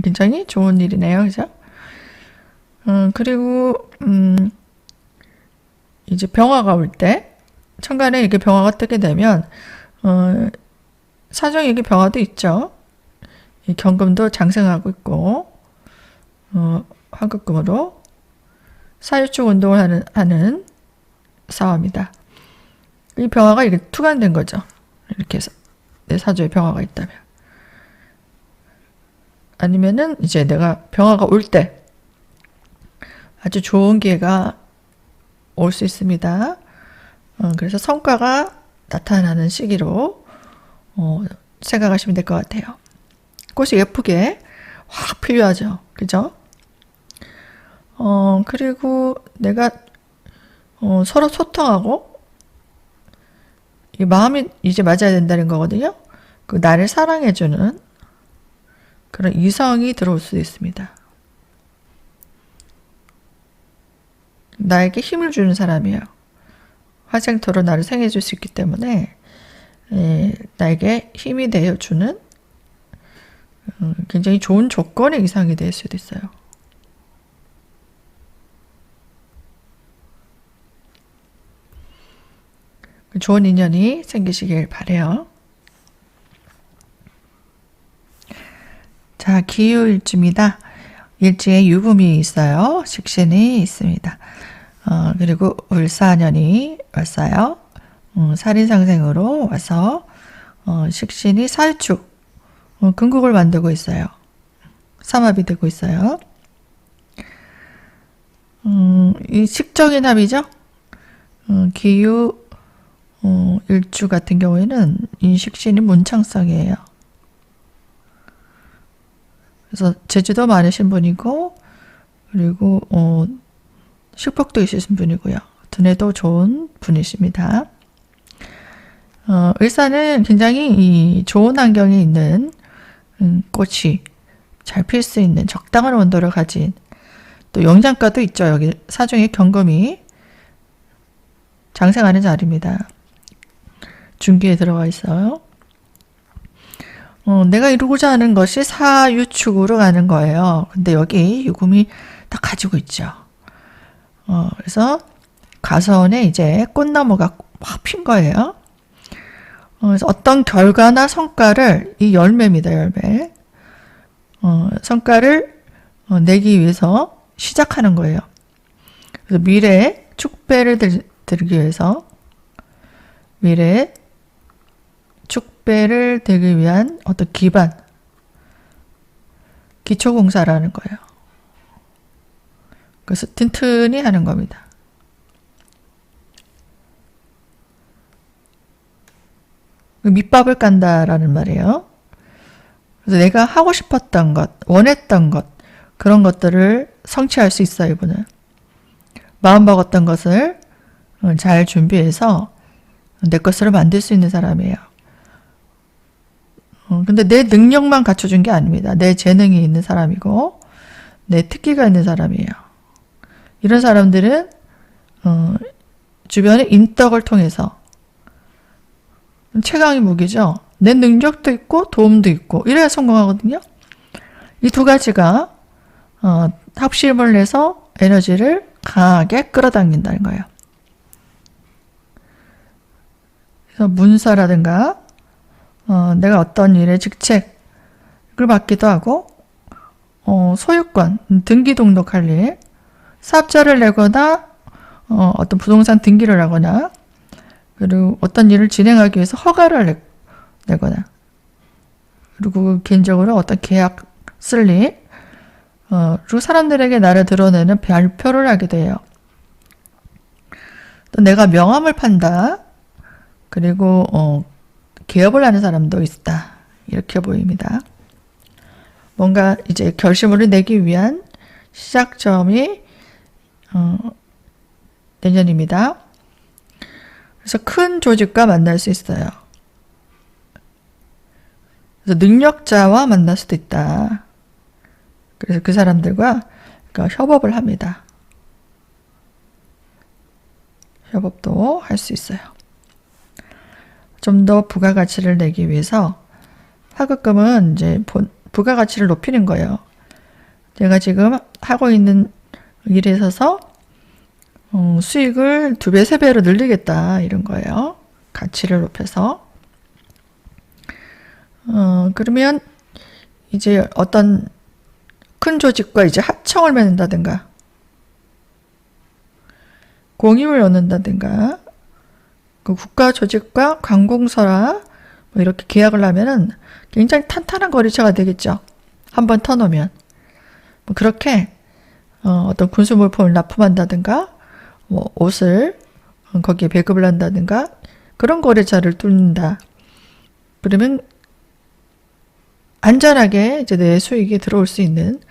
굉장히 좋은 일이네요, 그죠? 그리고 이제 병화가 올 때, 천간에 이렇게 병화가 뜨게 되면 사정에 이게 병화도 있죠. 이 경금도 장생하고 있고 화급금으로 사유축 운동을 하는 사화입니다. 이 병화가 이렇게 투간된 거죠. 이렇게 해서 내 사주에 병화가 있다면. 아니면은 이제 내가 병화가 올 때 아주 좋은 기회가 올 수 있습니다. 그래서 성과가 나타나는 시기로 생각하시면 될 것 같아요. 꽃이 예쁘게 확 필요하죠. 그죠? 그리고 내가 서로 소통하고 이 마음이 이제 맞아야 된다는 거거든요. 그 나를 사랑해주는 그런 이성이 들어올 수도 있습니다. 나에게 힘을 주는 사람이에요. 화생토로 나를 생해줄 수 있기 때문에 나에게 힘이 되어주는 굉장히 좋은 조건의 이상이 될 수도 있어요. 좋은 인연이 생기시길 바라요. 자, 기후일주입니다. 일지에 유금이 있어요. 식신이 있습니다. 그리고 을사년이 왔어요. 살인상생으로 와서 식신이 사유축, 금국을 만들고 있어요. 삼합이 되고 있어요. 이 식적인 합이죠. 기후 일주 같은 경우에는 이 식신이 문창성이에요. 그래서 재주도 많으신 분이고, 그리고 식복도 있으신 분이고요. 두뇌도 좋은 분이십니다. 을사는 굉장히 좋은 환경에 있는 꽃이 잘 필 수 있는 적당한 온도를 가진, 또 영장가도 있죠. 여기 사중에 경금이 장생하는 자리입니다. 중기에 들어가 있어요. 내가 이루고자 하는 것이 사유축으로 가는 거예요. 근데 여기 유금이 다 가지고 있죠. 그래서 가선에 이제 꽃나무가 확 핀 거예요. 그래서 어떤 결과나 성과를, 이 열매입니다, 열매. 성과를 내기 위해서 시작하는 거예요. 그래서 미래에 축배를 들기 위해서, 미래에 축배를 들기 위한 어떤 기반, 기초공사라는 거예요. 그래서 튼튼히 하는 겁니다. 밑밥을 깐다라는 말이에요. 그래서 내가 하고 싶었던 것, 원했던 것, 그런 것들을 성취할 수 있어요, 이분은. 마음먹었던 것을 잘 준비해서 내 것으로 만들 수 있는 사람이에요. 근데 내 능력만 갖춰준 게 아닙니다. 내 재능이 있는 사람이고, 내 특기가 있는 사람이에요. 이런 사람들은 주변의 인덕을 통해서 최강의 무기죠. 내 능력도 있고 도움도 있고 이래야 성공하거든요. 이 두 가지가 합심을 해서 에너지를 강하게 끌어당긴다는 거예요. 그래서 문서라든가 내가 어떤 일의 직책을 맡기도 하고 소유권, 등기 등록할 일, 사업자를 내거나 어떤 부동산 등기를 하거나 그리고 어떤 일을 진행하기 위해서 허가를 내거나 그리고 개인적으로 어떤 계약 쓸 일, 그리고 사람들에게 나를 드러내는 발표를 하게 돼요. 또 내가 명함을 판다. 그리고 개업을 하는 사람도 있다. 이렇게 보입니다. 뭔가 이제 결심을 내기 위한 시작점이 내년입니다. 그래서 큰 조직과 만날 수 있어요. 그래서 능력자와 만날 수도 있다. 그래서 그 사람들과 협업을 합니다. 협업도 할 수 있어요. 좀 더 부가가치를 내기 위해서 하급금은 이제 부가가치를 높이는 거예요. 내가 지금 하고 있는 일에 있어서 수익을 2배, 3배로 늘리겠다 이런 거예요. 가치를 높여서. 그러면 이제 어떤 큰 조직과 이제 합청을 맺는다든가 공임을 얻는다든가 그 국가 조직과 관공서라 뭐 이렇게 계약을 하면은 굉장히 탄탄한 거래처가 되겠죠. 한번 터놓으면. 뭐 그렇게 어떤 군수물품을 납품한다든가 뭐 옷을 거기에 배급을 한다든가 그런 거래처를 뚫는다. 그러면 안전하게 이제 내 수익이 들어올 수 있는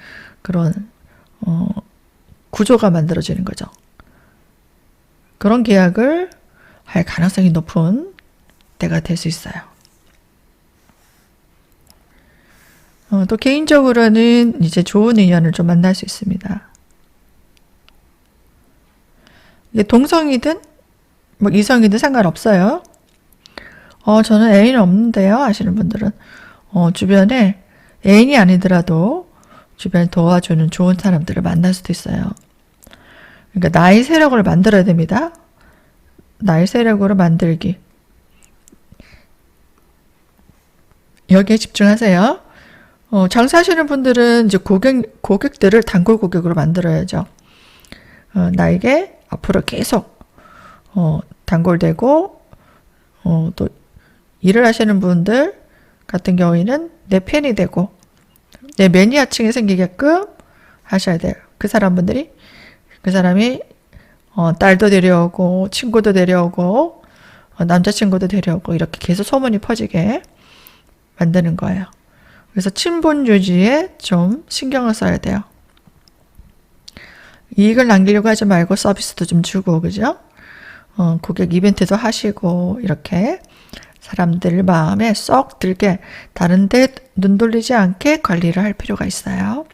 그런 구조가 만들어지는 거죠. 그런 계약을 할 가능성이 높은 때가 될 수 있어요. 또 개인적으로는 이제 좋은 인연을 좀 만날 수 있습니다. 이게 동성이든 뭐 이성이든 상관없어요. 저는 애인 없는데요 하시는 분들은 주변에 애인이 아니더라도 주변에 도와주는 좋은 사람들을 만날 수도 있어요. 그러니까 나의 세력을 만들어야 됩니다. 나의 세력으로 만들기. 여기에 집중하세요. 장사하시는 분들은 이제 고객들을 단골 고객으로 만들어야죠. 나에게 앞으로 계속 단골되고 또 일을 하시는 분들 같은 경우에는 내 팬이 되고 내 매니아층이 생기게끔 하셔야 돼요. 그 사람이 딸도 데려오고 친구도 데려오고 남자친구도 데려오고 이렇게 계속 소문이 퍼지게 만드는 거예요. 그래서 친분 유지에 좀 신경을 써야 돼요. 이익을 남기려고 하지 말고 서비스도 좀 주고, 그죠? 고객 이벤트도 하시고 이렇게 사람들 마음에 쏙 들게 다른 데 눈 돌리지 않게 관리를 할 필요가 있어요.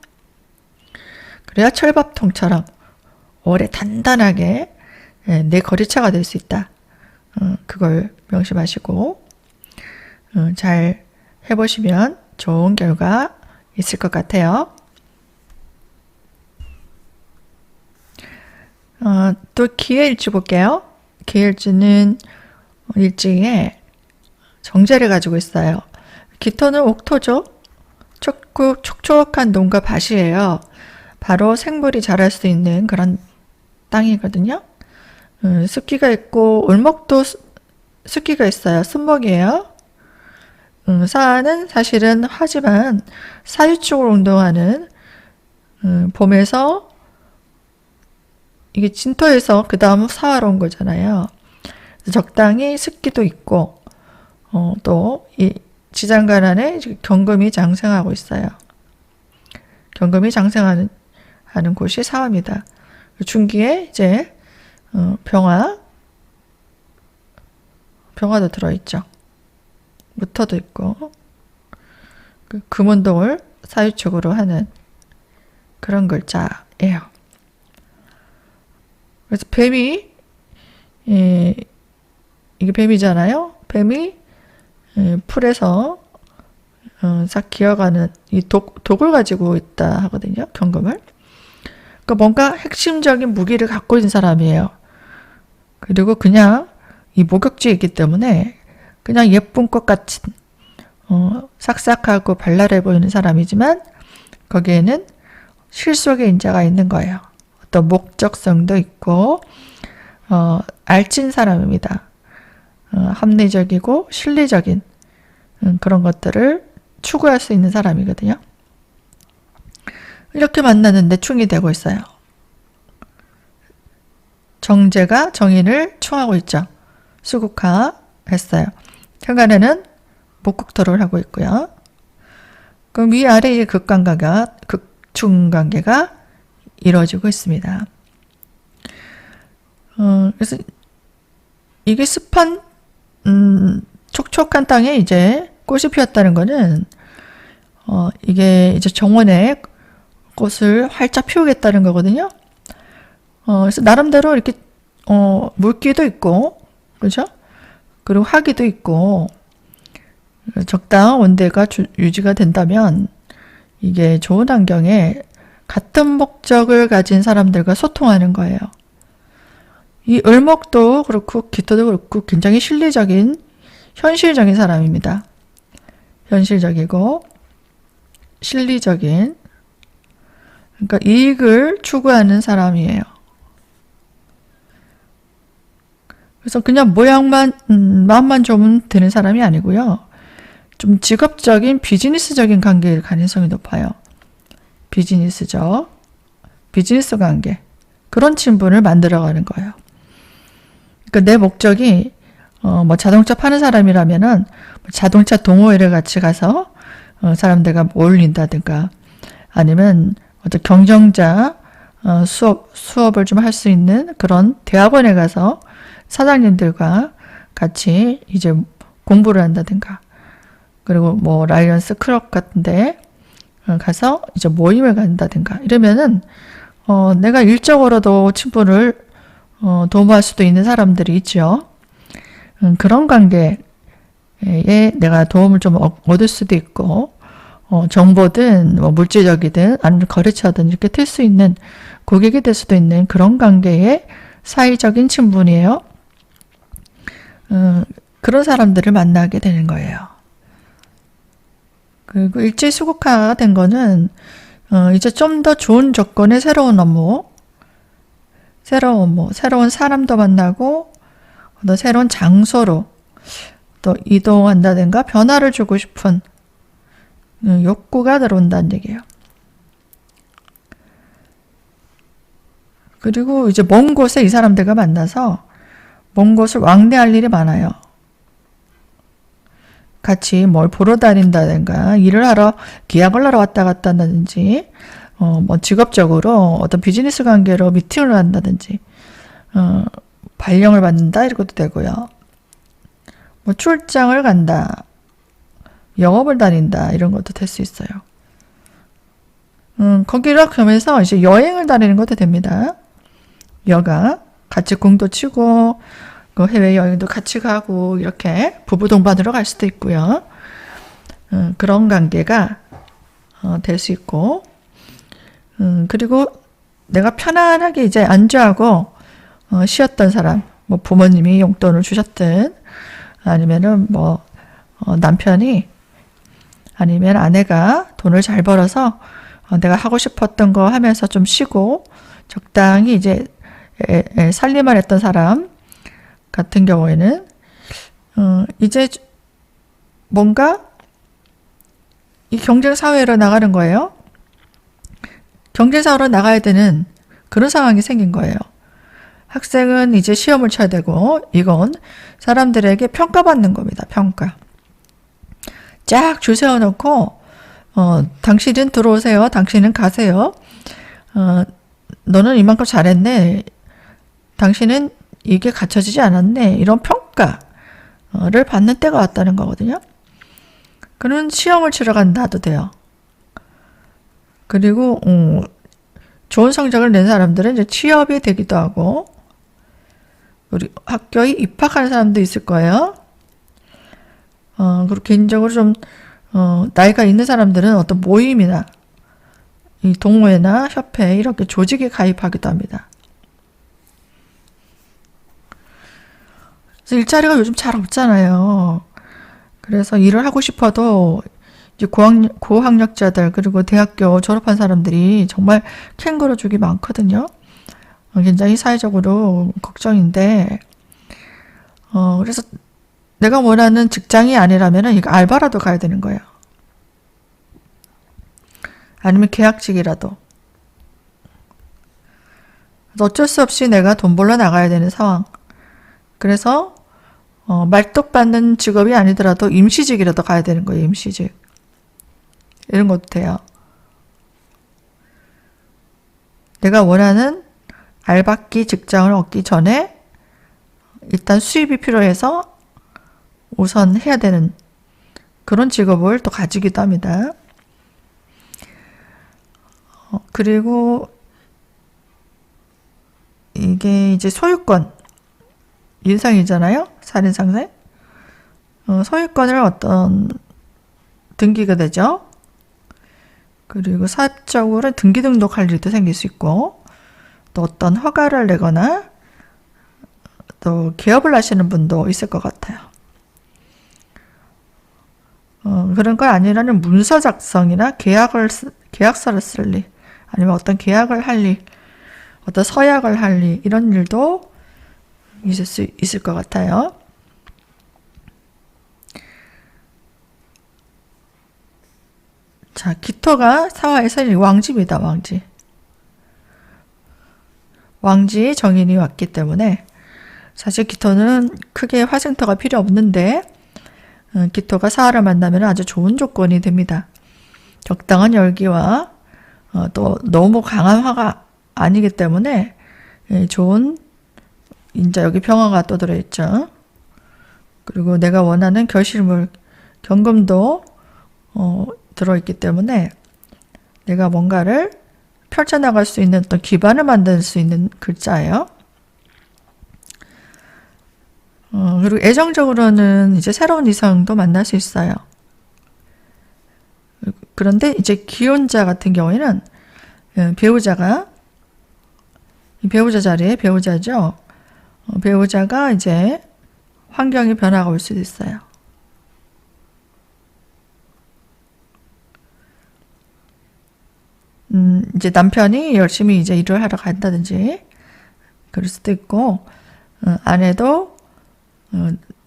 그래야 철밥통처럼 오래 단단하게 내 거래처가 될 수 있다. 그걸 명심하시고 잘 해보시면 좋은 결과 있을 것 같아요. 또 기해일주 볼게요. 기해일주는 일주에 정제를 가지고 있어요. 기토는 옥토죠. 촉촉한 논과 밭이에요. 바로 생물이 자랄 수 있는 그런 땅이거든요. 습기가 있고 울목도 습기가 있어요. 순목이에요. 사는 사실은 하지만 사유축을 운동하는 봄에서 이게 진토에서 그 다음 사화로 온 거잖아요. 적당히 습기도 있고 또 이 지장간 안에 경금이 장생하고 있어요. 경금이 장생하는 곳이 사화입니다. 중기에 이제 병화도 들어있죠. 무토도 있고 금운동을 사유축으로 하는 그런 글자예요. 그래서 뱀이 이게 뱀이잖아요. 뱀이 풀에서 싹 기어가는 이 독을 가지고 있다 하거든요. 경금을. 그러니까 뭔가 핵심적인 무기를 갖고 있는 사람이에요. 그리고 그냥 이 목욕지에 있기 때문에 그냥 예쁜 것 같은 싹싹하고 발랄해 보이는 사람이지만 거기에는 실속의 인자가 있는 거예요. 어떤 목적성도 있고 알찐 사람입니다. 합리적이고 실리적인 그런 것들을 추구할 수 있는 사람이거든요. 이렇게 만나는데 충이 되고 있어요. 정제가 정인을 충하고 있죠. 수국화 했어요. 현관에는 목국토를 하고 있고요. 그럼 위아래의 극중관계가 이루어지고 있습니다. 그래서 이게 습한 촉촉한 땅에 이제 꽃이 피었다는 거는 이게 이제 정원에 꽃을 활짝 피우겠다는 거거든요. 그래서 나름대로 이렇게 물기도 있고, 그죠? 그리고 화기도 있고, 적당한 온도가 유지가 된다면 이게 좋은 환경에 같은 목적을 가진 사람들과 소통하는 거예요. 이 을목도 그렇고 기토도 그렇고 굉장히 실리적인, 현실적인 사람입니다. 현실적이고 실리적인, 그러니까 이익을 추구하는 사람이에요. 그래서 그냥 모양만 마음만 좋으면 되는 사람이 아니고요. 좀 직업적인 비즈니스적인 관계일 가능성이 높아요. 비즈니스 관계, 그런 친분을 만들어가는 거예요. 그러니까 내 목적이 뭐 자동차 파는 사람이라면은 자동차 동호회를 같이 가서 사람들과 어울린다든가, 아니면 어떤 경영자 수업을 좀 할 수 있는 그런 대학원에 가서 사장님들과 같이 이제 공부를 한다든가, 그리고 뭐 라이언스 클럽 같은데 가서 이제 모임을 간다든가 이러면은 내가 일적으로도 친분을 도모할 수도 있는 사람들이 있죠. 그런 관계에 내가 도움을 좀 얻을 수도 있고, 정보든 뭐 물질적이든 아니면 거래처든 이렇게 될 수 있는, 고객이 될 수도 있는 그런 관계의 사이적인 친분이에요. 그런 사람들을 만나게 되는 거예요. 그리고 일제수국화가 된 거는 이제 좀 더 좋은 조건의 새로운 업무, 새로운 사람도 만나고 또 새로운 장소로 또 이동한다든가 변화를 주고 싶은 욕구가 들어온다는 얘기예요. 그리고 이제 먼 곳에 이 사람들과 만나서 먼 곳을 왕래할 일이 많아요. 같이 뭘 보러 다닌다든가, 일을 하러, 계약을 하러 왔다 갔다 한다든지, 뭐 직업적으로 어떤 비즈니스 관계로 미팅을 한다든지, 발령을 받는다 이것도 되고요. 뭐 출장을 간다, 영업을 다닌다 이런 것도 될 수 있어요. 거기를 가면서 이제 여행을 다니는 것도 됩니다. 여가 같이 공도 치고 그 해외 여행도 같이 가고 이렇게 부부 동반으로 갈 수도 있고요. 그런 관계가 될 수 있고, 그리고 내가 편안하게 이제 안주하고 쉬었던 사람, 뭐 부모님이 용돈을 주셨든 아니면은 뭐 남편이 아니면 아내가 돈을 잘 벌어서 내가 하고 싶었던 거 하면서 좀 쉬고 적당히 이제 살림을 했던 사람 같은 경우에는 이제 뭔가 이 경쟁사회로 나가는 거예요. 경쟁사회로 나가야 되는 그런 상황이 생긴 거예요. 학생은 이제 시험을 쳐야 되고, 이건 사람들에게 평가받는 겁니다. 평가. 쫙 줄 세워놓고 당신은 들어오세요. 당신은 가세요. 너는 이만큼 잘했네. 당신은 이게 갖춰지지 않았네. 이런 평가를 받는 때가 왔다는 거거든요. 그는 시험을 치러 간다도 돼요. 그리고 좋은 성적을 낸 사람들은 이제 취업이 되기도 하고, 우리 학교에 입학하는 사람도 있을 거예요. 그리고 개인적으로 좀 나이가 있는 사람들은 어떤 모임이나 이 동호회나 협회 이렇게 조직에 가입하기도 합니다. 그래서 일자리가 요즘 잘 없잖아요. 그래서 일을 하고 싶어도 이제 고학력자들 그리고 대학교 졸업한 사람들이 정말 캥거루족이 많거든요. 굉장히 사회적으로 걱정인데, 그래서 내가 원하는 직장이 아니라면 이거 알바라도 가야 되는 거예요. 아니면 계약직이라도. 어쩔 수 없이 내가 돈 벌러 나가야 되는 상황. 그래서 말뚝받는 직업이 아니더라도 임시직이라도 가야 되는 거예요. 임시직. 이런 것도 돼요. 내가 원하는 알바기 직장을 얻기 전에 일단 수입이 필요해서 우선 해야 되는 그런 직업을 또 가지기도 합니다. 그리고 이게 이제 소유권, 인상이잖아요. 살인상생. 소유권을 어떤 등기가 되죠. 그리고 사적으로 등기 등록할 일도 생길 수 있고, 또 어떤 허가를 내거나 또 개업을 하시는 분도 있을 것 같아요. 그런 거 아니라는 문서 작성이나 계약서를 쓸 일, 아니면 어떤 계약을 할 일, 어떤 서약을 할 일, 이런 일도 있을 수 있을 것 같아요. 자, 기토가 사화에서 왕지입니다. 왕지. 왕지 정인이 왔기 때문에 사실 기토는 크게 화생터가 필요 없는데 기토가 사화를 만나면 아주 좋은 조건이 됩니다. 적당한 열기와 또 너무 강한 화가 아니기 때문에 좋은, 이제 여기 병화가 또 들어있죠. 그리고 내가 원하는 결실물, 경금도 들어있기 때문에 내가 뭔가를 펼쳐나갈 수 있는 어떤 기반을 만들 수 있는 글자예요. 그리고 애정적으로는 이제 새로운 이성도 만날 수 있어요. 그런데 이제 기혼자 같은 경우에는 배우자가, 배우자 자리에 배우자죠. 배우자가 이제 환경의 변화가 올 수도 있어요. 이제 남편이 열심히 이제 일을 하러 간다든지 그럴 수도 있고, 아내도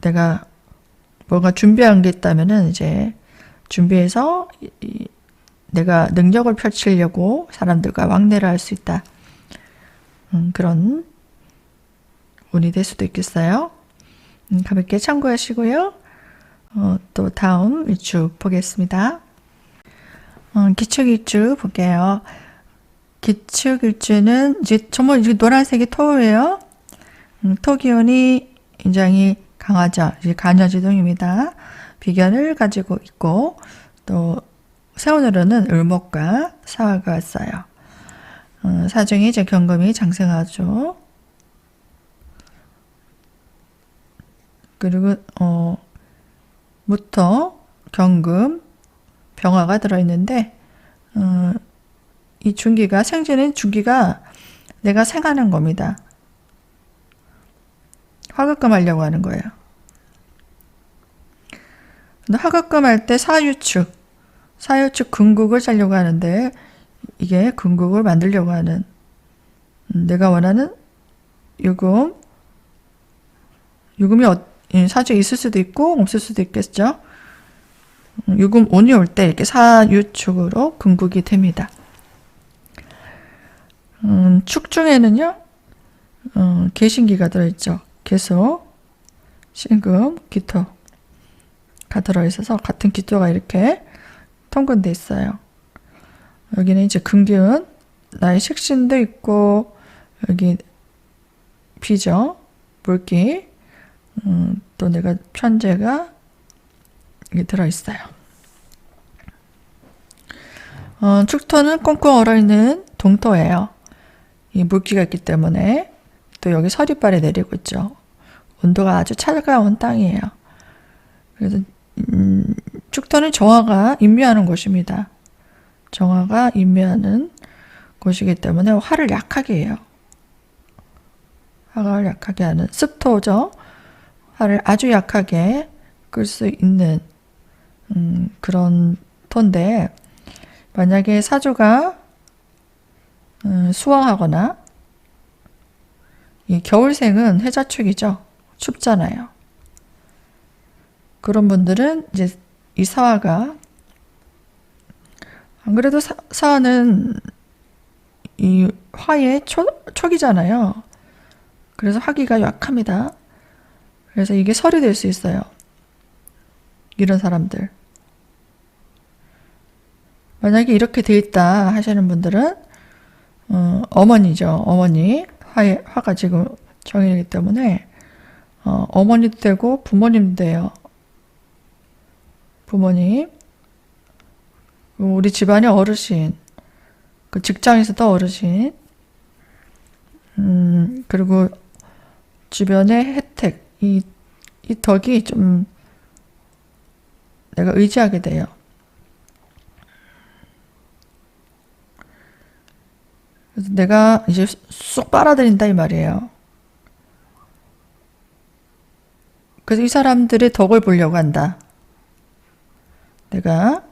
내가 뭔가 준비한 게 있다면은 이제 준비해서 내가 능력을 펼치려고 사람들과 왕래를 할 수 있다. 그런 운이 될 수도 있겠어요. 가볍게 참고하시고요. 또 다음 일주 보겠습니다. 기축일주 볼게요. 기축일주는 이제 정말 이제 노란색이 토예요. 토기운이 굉장히 강하죠. 이제 간여지동입니다. 비견을 가지고 있고, 또 세운으로는 을목과 사화가 왔어요. 사중이 이제 경금이 장생하죠. 그리고 무토, 경금, 병화가 들어있는데, 이 중기가, 생지는 중기가 내가 생하는 겁니다. 화급금 하려고 하는 거예요. 근데 화급금 할 때 사유축 금국을 짜려고 하는데, 이게 금국을 만들려고 하는, 내가 원하는 유금이 사주에 있을 수도 있고 없을 수도 있겠죠. 유금 운이 올 때 이렇게 사유축으로 금국이 됩니다. 축 중에는요, 개신기가 들어있죠. 개수, 신금, 기토가 들어있어서 같은 기토가 이렇게 통근돼 있어요. 여기는 이제 금기운, 나의 식신도 있고, 여기 비죠. 물기, 또 내가 편재가 이게 들어있어요. 축토는 꽁꽁 얼어있는 동토예요. 이 물기가 있기 때문에. 또 여기 서리발이 내리고 있죠. 온도가 아주 차가운 땅이에요. 그래서 축토는 정화가 임묘하는 곳입니다. 정화가 임묘하는 곳이기 때문에 화를 약하게 해요. 화를 약하게 하는 습토죠. 화를 아주 약하게 끌 수 있는 그런 토인데, 만약에 사주가 수왕하거나, 이 겨울생은 해자축이죠. 춥잖아요. 그런 분들은 이제 이 사화가, 안 그래도 사화는 이 화의 촉이잖아요. 그래서 화기가 약합니다. 그래서 이게 설이 될 수 있어요. 이런 사람들. 만약에 이렇게 돼 있다 하시는 분들은 어머니죠. 어머니. 화가 지금 정이기 때문에 어머니도 되고 부모님도 돼요. 부모님. 우리 집안의 어르신. 그 직장에서도 어르신, 그리고 주변의 혜택, 이 덕이 좀 내가 의지하게 돼요. 그래서 내가 이제 쏙 빨아들인다 이 말이에요. 그래서 이 사람들의 덕을 보려고 한다. 내가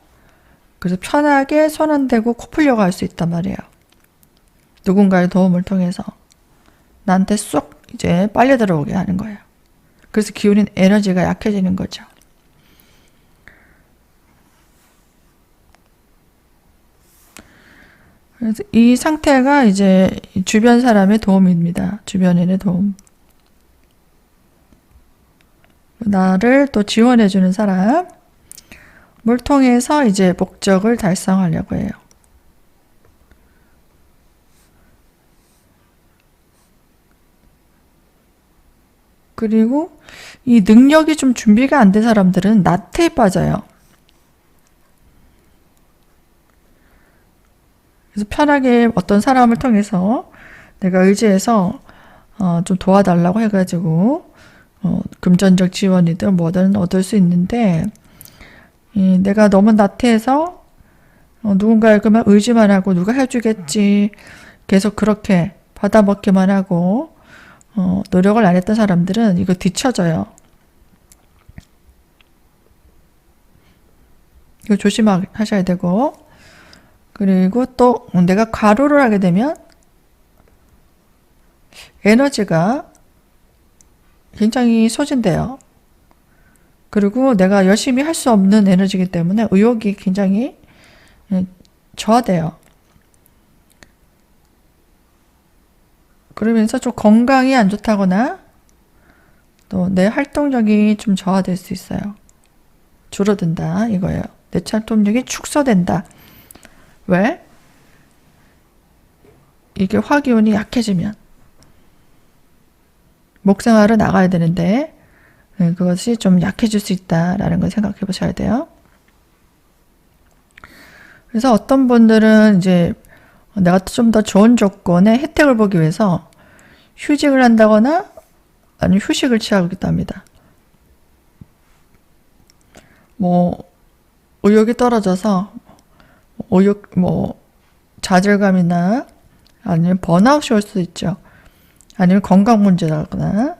그래서 편하게 손 안 대고 코 풀려고 할 수 있단 말이에요. 누군가의 도움을 통해서 나한테 쏙 이제 빨려 들어오게 하는 거예요. 그래서 기운인 에너지가 약해지는 거죠. 그래서 이 상태가 이제 주변 사람의 도움입니다. 주변인의 도움. 나를 또 지원해주는 사람을 통해서 이제 목적을 달성하려고 해요. 그리고 이 능력이 좀 준비가 안 된 사람들은 나태에 빠져요. 그래서 편하게 어떤 사람을 통해서 내가 의지해서 좀 도와달라고 해가지고 금전적 지원이든 뭐든 얻을 수 있는데 내가 너무 나태해서 누군가에게만 의지만 하고 누가 해주겠지 계속 그렇게 받아먹기만 하고 노력을 안 했던 사람들은 이거 뒤처져요. 이거 조심하셔야 되고, 그리고 또 내가 과로를 하게 되면 에너지가 굉장히 소진돼요. 그리고 내가 열심히 할 수 없는 에너지이기 때문에 의욕이 굉장히 저하돼요. 그러면서 좀 건강이 안 좋다거나 또 내 활동력이 좀 저하될 수 있어요. 줄어든다 이거예요. 내 활동력이 축소된다. 왜? 이게 화기운이 약해지면 목생활을 나가야 되는데 그것이 좀 약해질 수 있다라는 걸 생각해 보셔야 돼요. 그래서 어떤 분들은 이제 내가 좀 더 좋은 조건의 혜택을 보기 위해서 휴직을 한다거나 아니면 휴식을 취하기도 합니다. 의욕이 떨어져서 좌절감이나 아니면 번아웃이 올 수도 있죠. 아니면 건강 문제라거나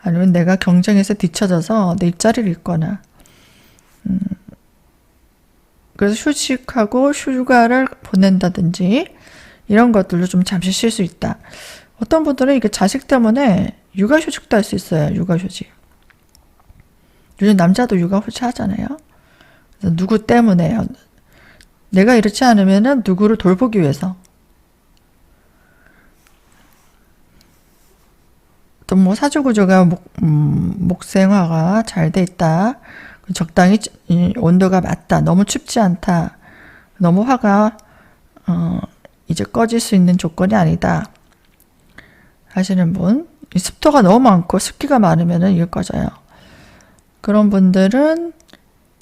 아니면 내가 경쟁에서 뒤처져서 내 일자리를 잃거나 그래서 휴식하고 휴가를 보낸다든지 이런 것들로 좀 잠시 쉴 수 있다. 어떤 분들은 이게 자식 때문에 육아휴직도 할 수 있어요. 육아휴직. 요즘 남자도 육아휴직 하잖아요. 그래서 누구 때문에요. 내가 이렇지 않으면은 누구를 돌보기 위해서. 또 사주구조가 목생화가 잘 돼 있다. 적당히 온도가 맞다. 너무 춥지 않다. 너무 화가 이제 꺼질 수 있는 조건이 아니다. 하시는 분. 습도가 너무 많고 습기가 많으면 이게 꺼져요. 그런 분들은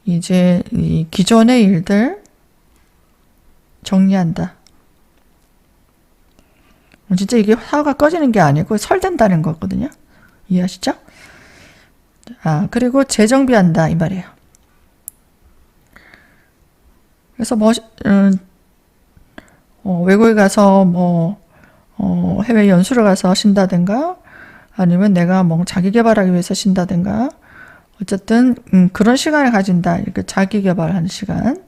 이제 이 기존의 일들 정리한다. 진짜 이게 화가 꺼지는 게 아니고 설된다는 거거든요. 이해하시죠? 그리고 재정비한다 이 말이에요. 그래서 외국에 가서 해외 연수를 가서 쉰다든가 아니면 내가 자기 개발하기 위해서 쉰다든가 어쨌든 그런 시간을 가진다. 이렇게 자기 개발하는 시간.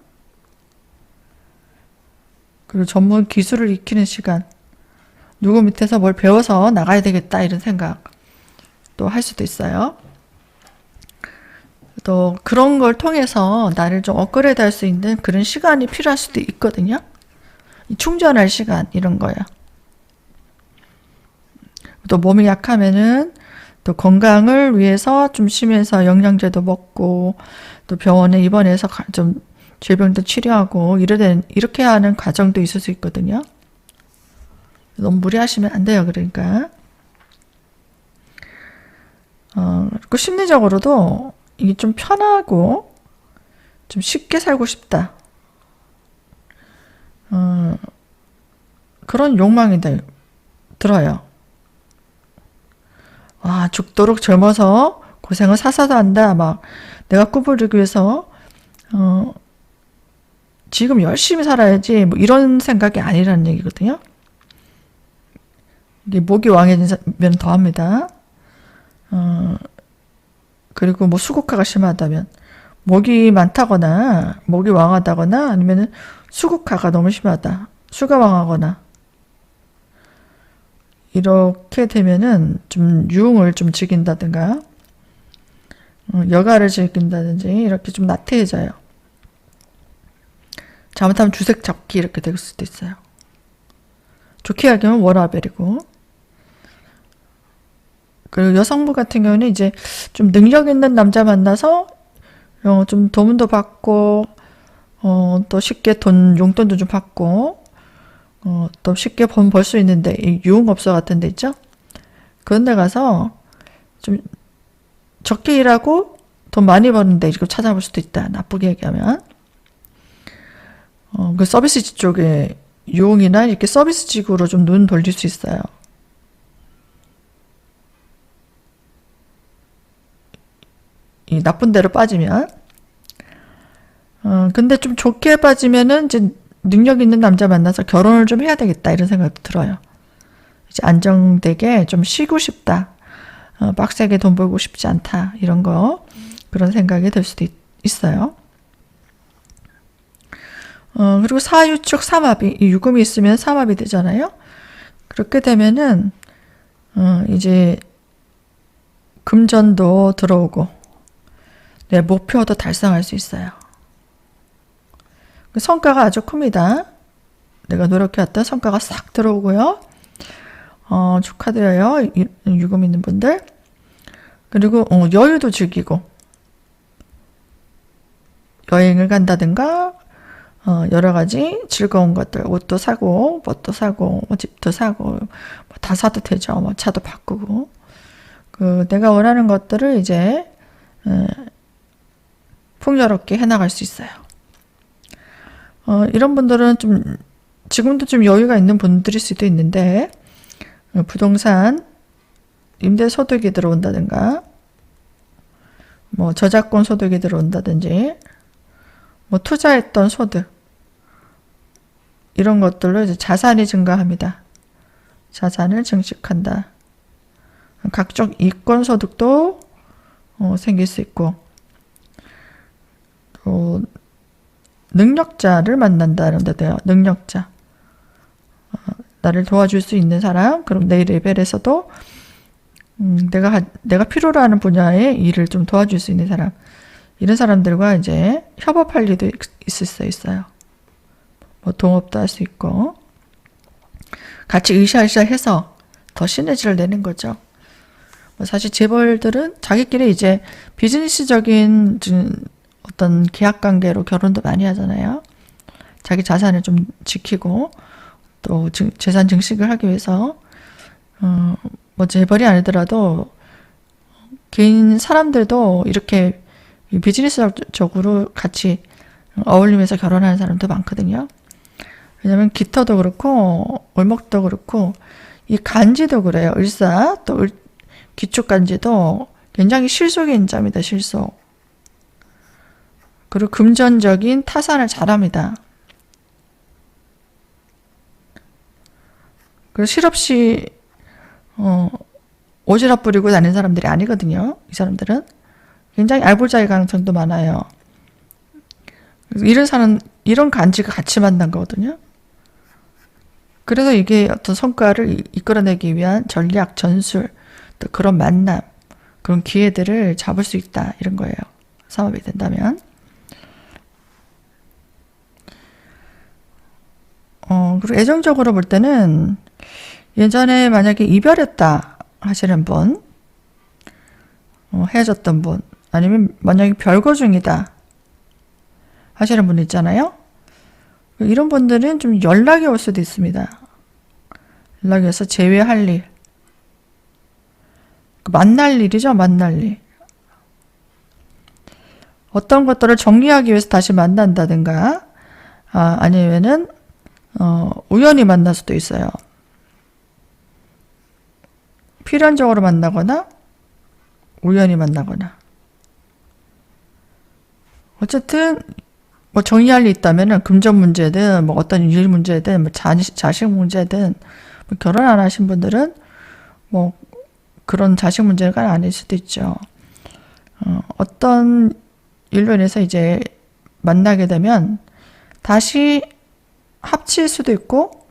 그리고 전문 기술을 익히는 시간. 누구 밑에서 뭘 배워서 나가야 되겠다 이런 생각 또 할 수도 있어요. 또 그런 걸 통해서 나를 좀 업그레이드 할 수 있는 그런 시간이 필요할 수도 있거든요. 충전할 시간 이런 거예요. 또 몸이 약하면은 또 건강을 위해서 좀 쉬면서 영양제도 먹고 또 병원에 입원해서 좀 질병도 치료하고 이렇게 하는 과정도 있을 수 있거든요. 너무 무리하시면 안 돼요. 그러니까 그리고 심리적으로도 이게 좀 편하고 좀 쉽게 살고 싶다. 그런 욕망이 들어요. 와, 죽도록 젊어서 고생을 사서도 한다. 막 내가 꿈을 이루기 위해서 지금 열심히 살아야지 뭐 이런 생각이 아니라는 얘기거든요. 이게 목이 왕해지면 더합니다. 그리고 뭐 수국화가 심하다면 목이 많다거나 목이 왕하다거나 아니면 수국화가 너무 심하다. 수가 왕하거나 이렇게 되면은 좀 유흥을 좀 즐긴다든가 여가를 즐긴다든지 이렇게 좀 나태해져요. 잘못하면 주색 잡기 이렇게 될 수도 있어요. 좋게 얘기하면 워라벨이고, 그리고 여성부 같은 경우는 이제 좀 능력 있는 남자 만나서 좀 도움도 받고 또 쉽게 용돈도 좀 받고 또 쉽게 돈 벌 수 있는데 이 유흥업소 같은 데 있죠? 그런 데 가서 좀 적게 일하고 돈 많이 버는데 이걸 찾아볼 수도 있다. 나쁘게 얘기하면. 그 서비스직 쪽에 유흥이나 이렇게 서비스직으로 좀 눈 돌릴 수 있어요. 이 나쁜 데로 빠지면. 근데 좀 좋게 빠지면은 이제 능력 있는 남자 만나서 결혼을 좀 해야 되겠다 이런 생각도 들어요. 이제 안정되게 좀 쉬고 싶다. 빡세게 돈 벌고 싶지 않다. 이런 거 그런 생각이 들 수도 있어요. 그리고 사유축 삼합이 유금이 있으면 삼합이 되잖아요. 그렇게 되면은 이제 금전도 들어오고 내 목표도 달성할 수 있어요. 성과가 아주 큽니다. 내가 노력해왔던 성과가 싹 들어오고요. 축하드려요. 유금 있는 분들. 그리고 여유도 즐기고 여행을 간다든가 여러 가지 즐거운 것들, 옷도 사고 뭣도 사고 집도 사고 다 사도 되죠. 차도 바꾸고 내가 원하는 것들을 이제 풍요롭게 해나갈 수 있어요. 이런 분들은 좀 지금도 좀 여유가 있는 분들일 수도 있는데 부동산 임대 소득이 들어온다든가 뭐 저작권 소득이 들어온다든지 뭐 투자했던 소득 이런 것들로 이제 자산이 증가합니다. 자산을 증식한다. 각종 이권 소득도 생길 수 있고 또 능력자를 만난다는 데도요. 능력자. 나를 도와줄 수 있는 사람, 그럼 내 레벨에서도 내가 필요로 하는 분야의 일을 좀 도와줄 수 있는 사람, 이런 사람들과 이제 협업할 일도 있을 수 있어요. 뭐 동업도 할 수 있고 같이 으쌰으쌰 해서 더 시너지를 내는 거죠. 사실 재벌들은 자기끼리 이제 비즈니스적인 어떤 계약관계로 결혼도 많이 하잖아요. 자기 자산을 좀 지키고 또 재산 증식을 하기 위해서 뭐 재벌이 아니더라도 개인 사람들도 이렇게 비즈니스적으로 같이 어울리면서 결혼하는 사람도 많거든요. 왜냐면 깃터도 그렇고 을목도 그렇고 이 간지도 그래요. 을사 또 기축간지도 굉장히 실속의 인자입니다. 실속. 그리고 금전적인 타산을 잘합니다. 그리고 실없이 오지랖 부리고 다니는 사람들이 아니거든요. 이 사람들은 굉장히 알볼자일 가능성도 많아요. 이런 간지가 같이 만난 거거든요. 그래서 이게 어떤 성과를 이끌어내기 위한 전략, 전술, 또 그런 만남, 그런 기회들을 잡을 수 있다. 이런 거예요. 삼합이 된다면. 그리고 애정적으로 볼 때는 예전에 만약에 이별했다 하시는 분, 헤어졌던 분, 아니면 만약에 별거 중이다 하시는 분 있잖아요. 이런 분들은 좀 연락이 올 수도 있습니다. 연락이 와서 재회할 일, 만날 일이죠. 만날 일. 어떤 것들을 정리하기 위해서 다시 만난다든가 아니면은 우연히 만날 수도 있어요. 필연적으로 만나거나 우연히 만나거나. 어쨌든 뭐 정리할 일 있다면은 금전 문제든 뭐 어떤 일 문제든 뭐 자식 문제든 뭐 결혼 안 하신 분들은 뭐 그런 자식 문제가 아닐 수도 있죠. 어떤 일로 인해서 이제 만나게 되면 다시 합칠 수도 있고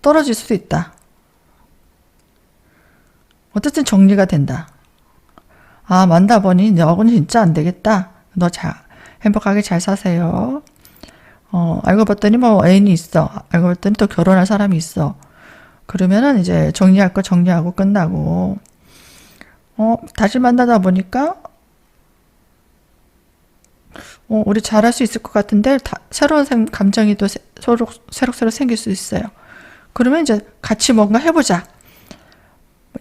떨어질 수도 있다. 어쨌든 정리가 된다. 아, 만나보니 너는 진짜 안 되겠다. 너 행복하게 잘 사세요. 알고 봤더니 뭐 애인이 있어. 알고 봤더니 또 결혼할 사람이 있어. 그러면은 이제 정리할 거 정리하고 끝나고, 다시 만나다 보니까, 우리 잘할 수 있을 것 같은데, 새로운 감정이 또 새록새록 생길 수 있어요. 그러면 이제 같이 뭔가 해보자.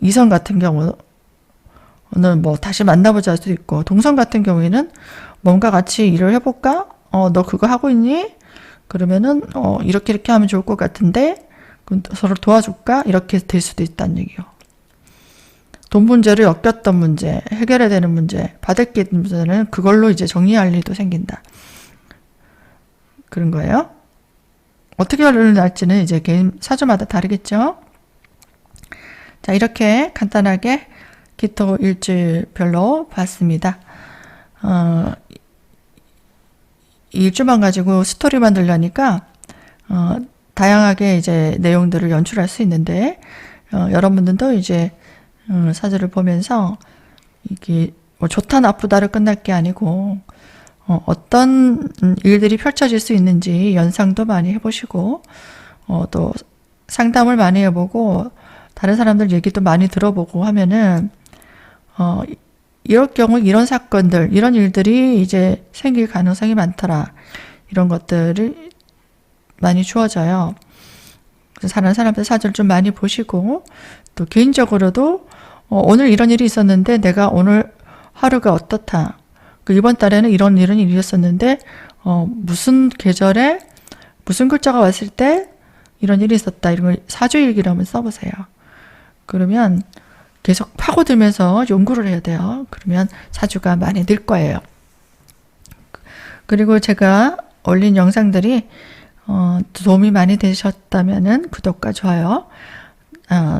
이성 같은 경우는 뭐 다시 만나보자 할 수도 있고, 동성 같은 경우에는 뭔가 같이 일을 해볼까? 너 그거 하고 있니? 그러면은, 이렇게 하면 좋을 것 같은데, 서로 도와줄까? 이렇게 될 수도 있다는 얘기요. 돈 문제로 엮였던 문제, 해결해야 되는 문제, 받을 게 있는 문제는 그걸로 이제 정리할 일도 생긴다. 그런 거예요. 어떻게 결론을 날지는 이제 개인 사주마다 다르겠죠. 자, 이렇게 간단하게 기토 일주별로 봤습니다. 이 일주만 가지고 스토리만 들려니까 다양하게 이제 내용들을 연출할 수 있는데 여러분들도 이제 사주를 보면서 이게 뭐 좋다 나쁘다를 끝날 게 아니고 어떤 일들이 펼쳐질 수 있는지 연상도 많이 해보시고 또 상담을 많이 해보고 다른 사람들 얘기도 많이 들어보고 하면은 이럴 경우 이런 사건들 이런 일들이 이제 생길 가능성이 많더라. 이런 것들을 많이 주어져요. 그래서 다른 사람들 사주를 좀 많이 보시고 또 개인적으로도 오늘 이런 일이 있었는데 내가 오늘 하루가 어떻다. 이번 달에는 이런 일이 있었는데 무슨 계절에 무슨 글자가 왔을 때 이런 일이 있었다. 이런 걸 사주일기를 한번 써보세요. 그러면 계속 파고들면서 연구를 해야 돼요. 그러면 사주가 많이 늘 거예요. 그리고 제가 올린 영상들이 도움이 많이 되셨다면은 구독과 좋아요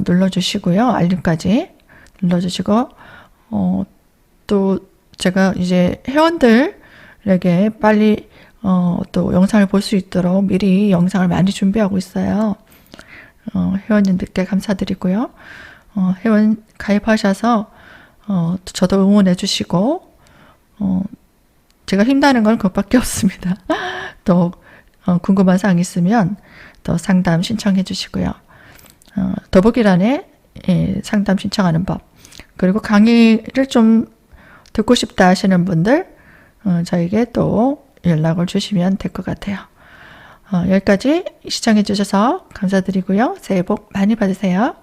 눌러주시고요. 알림까지 눌러주시고 또 제가 이제 회원들에게 빨리 또 영상을 볼 수 있도록 미리 영상을 많이 준비하고 있어요. 회원님들께 감사드리고요. 회원 가입하셔서 저도 응원해 주시고 제가 힘나는 건 그것밖에 없습니다. 또 궁금한 사항 있으면 또 상담 신청해 주시고요. 더보기란에 상담 신청하는 법 그리고 강의를 좀 듣고 싶다 하시는 분들 저에게 또 연락을 주시면 될 것 같아요. 여기까지 시청해 주셔서 감사드리고요. 새해 복 많이 받으세요.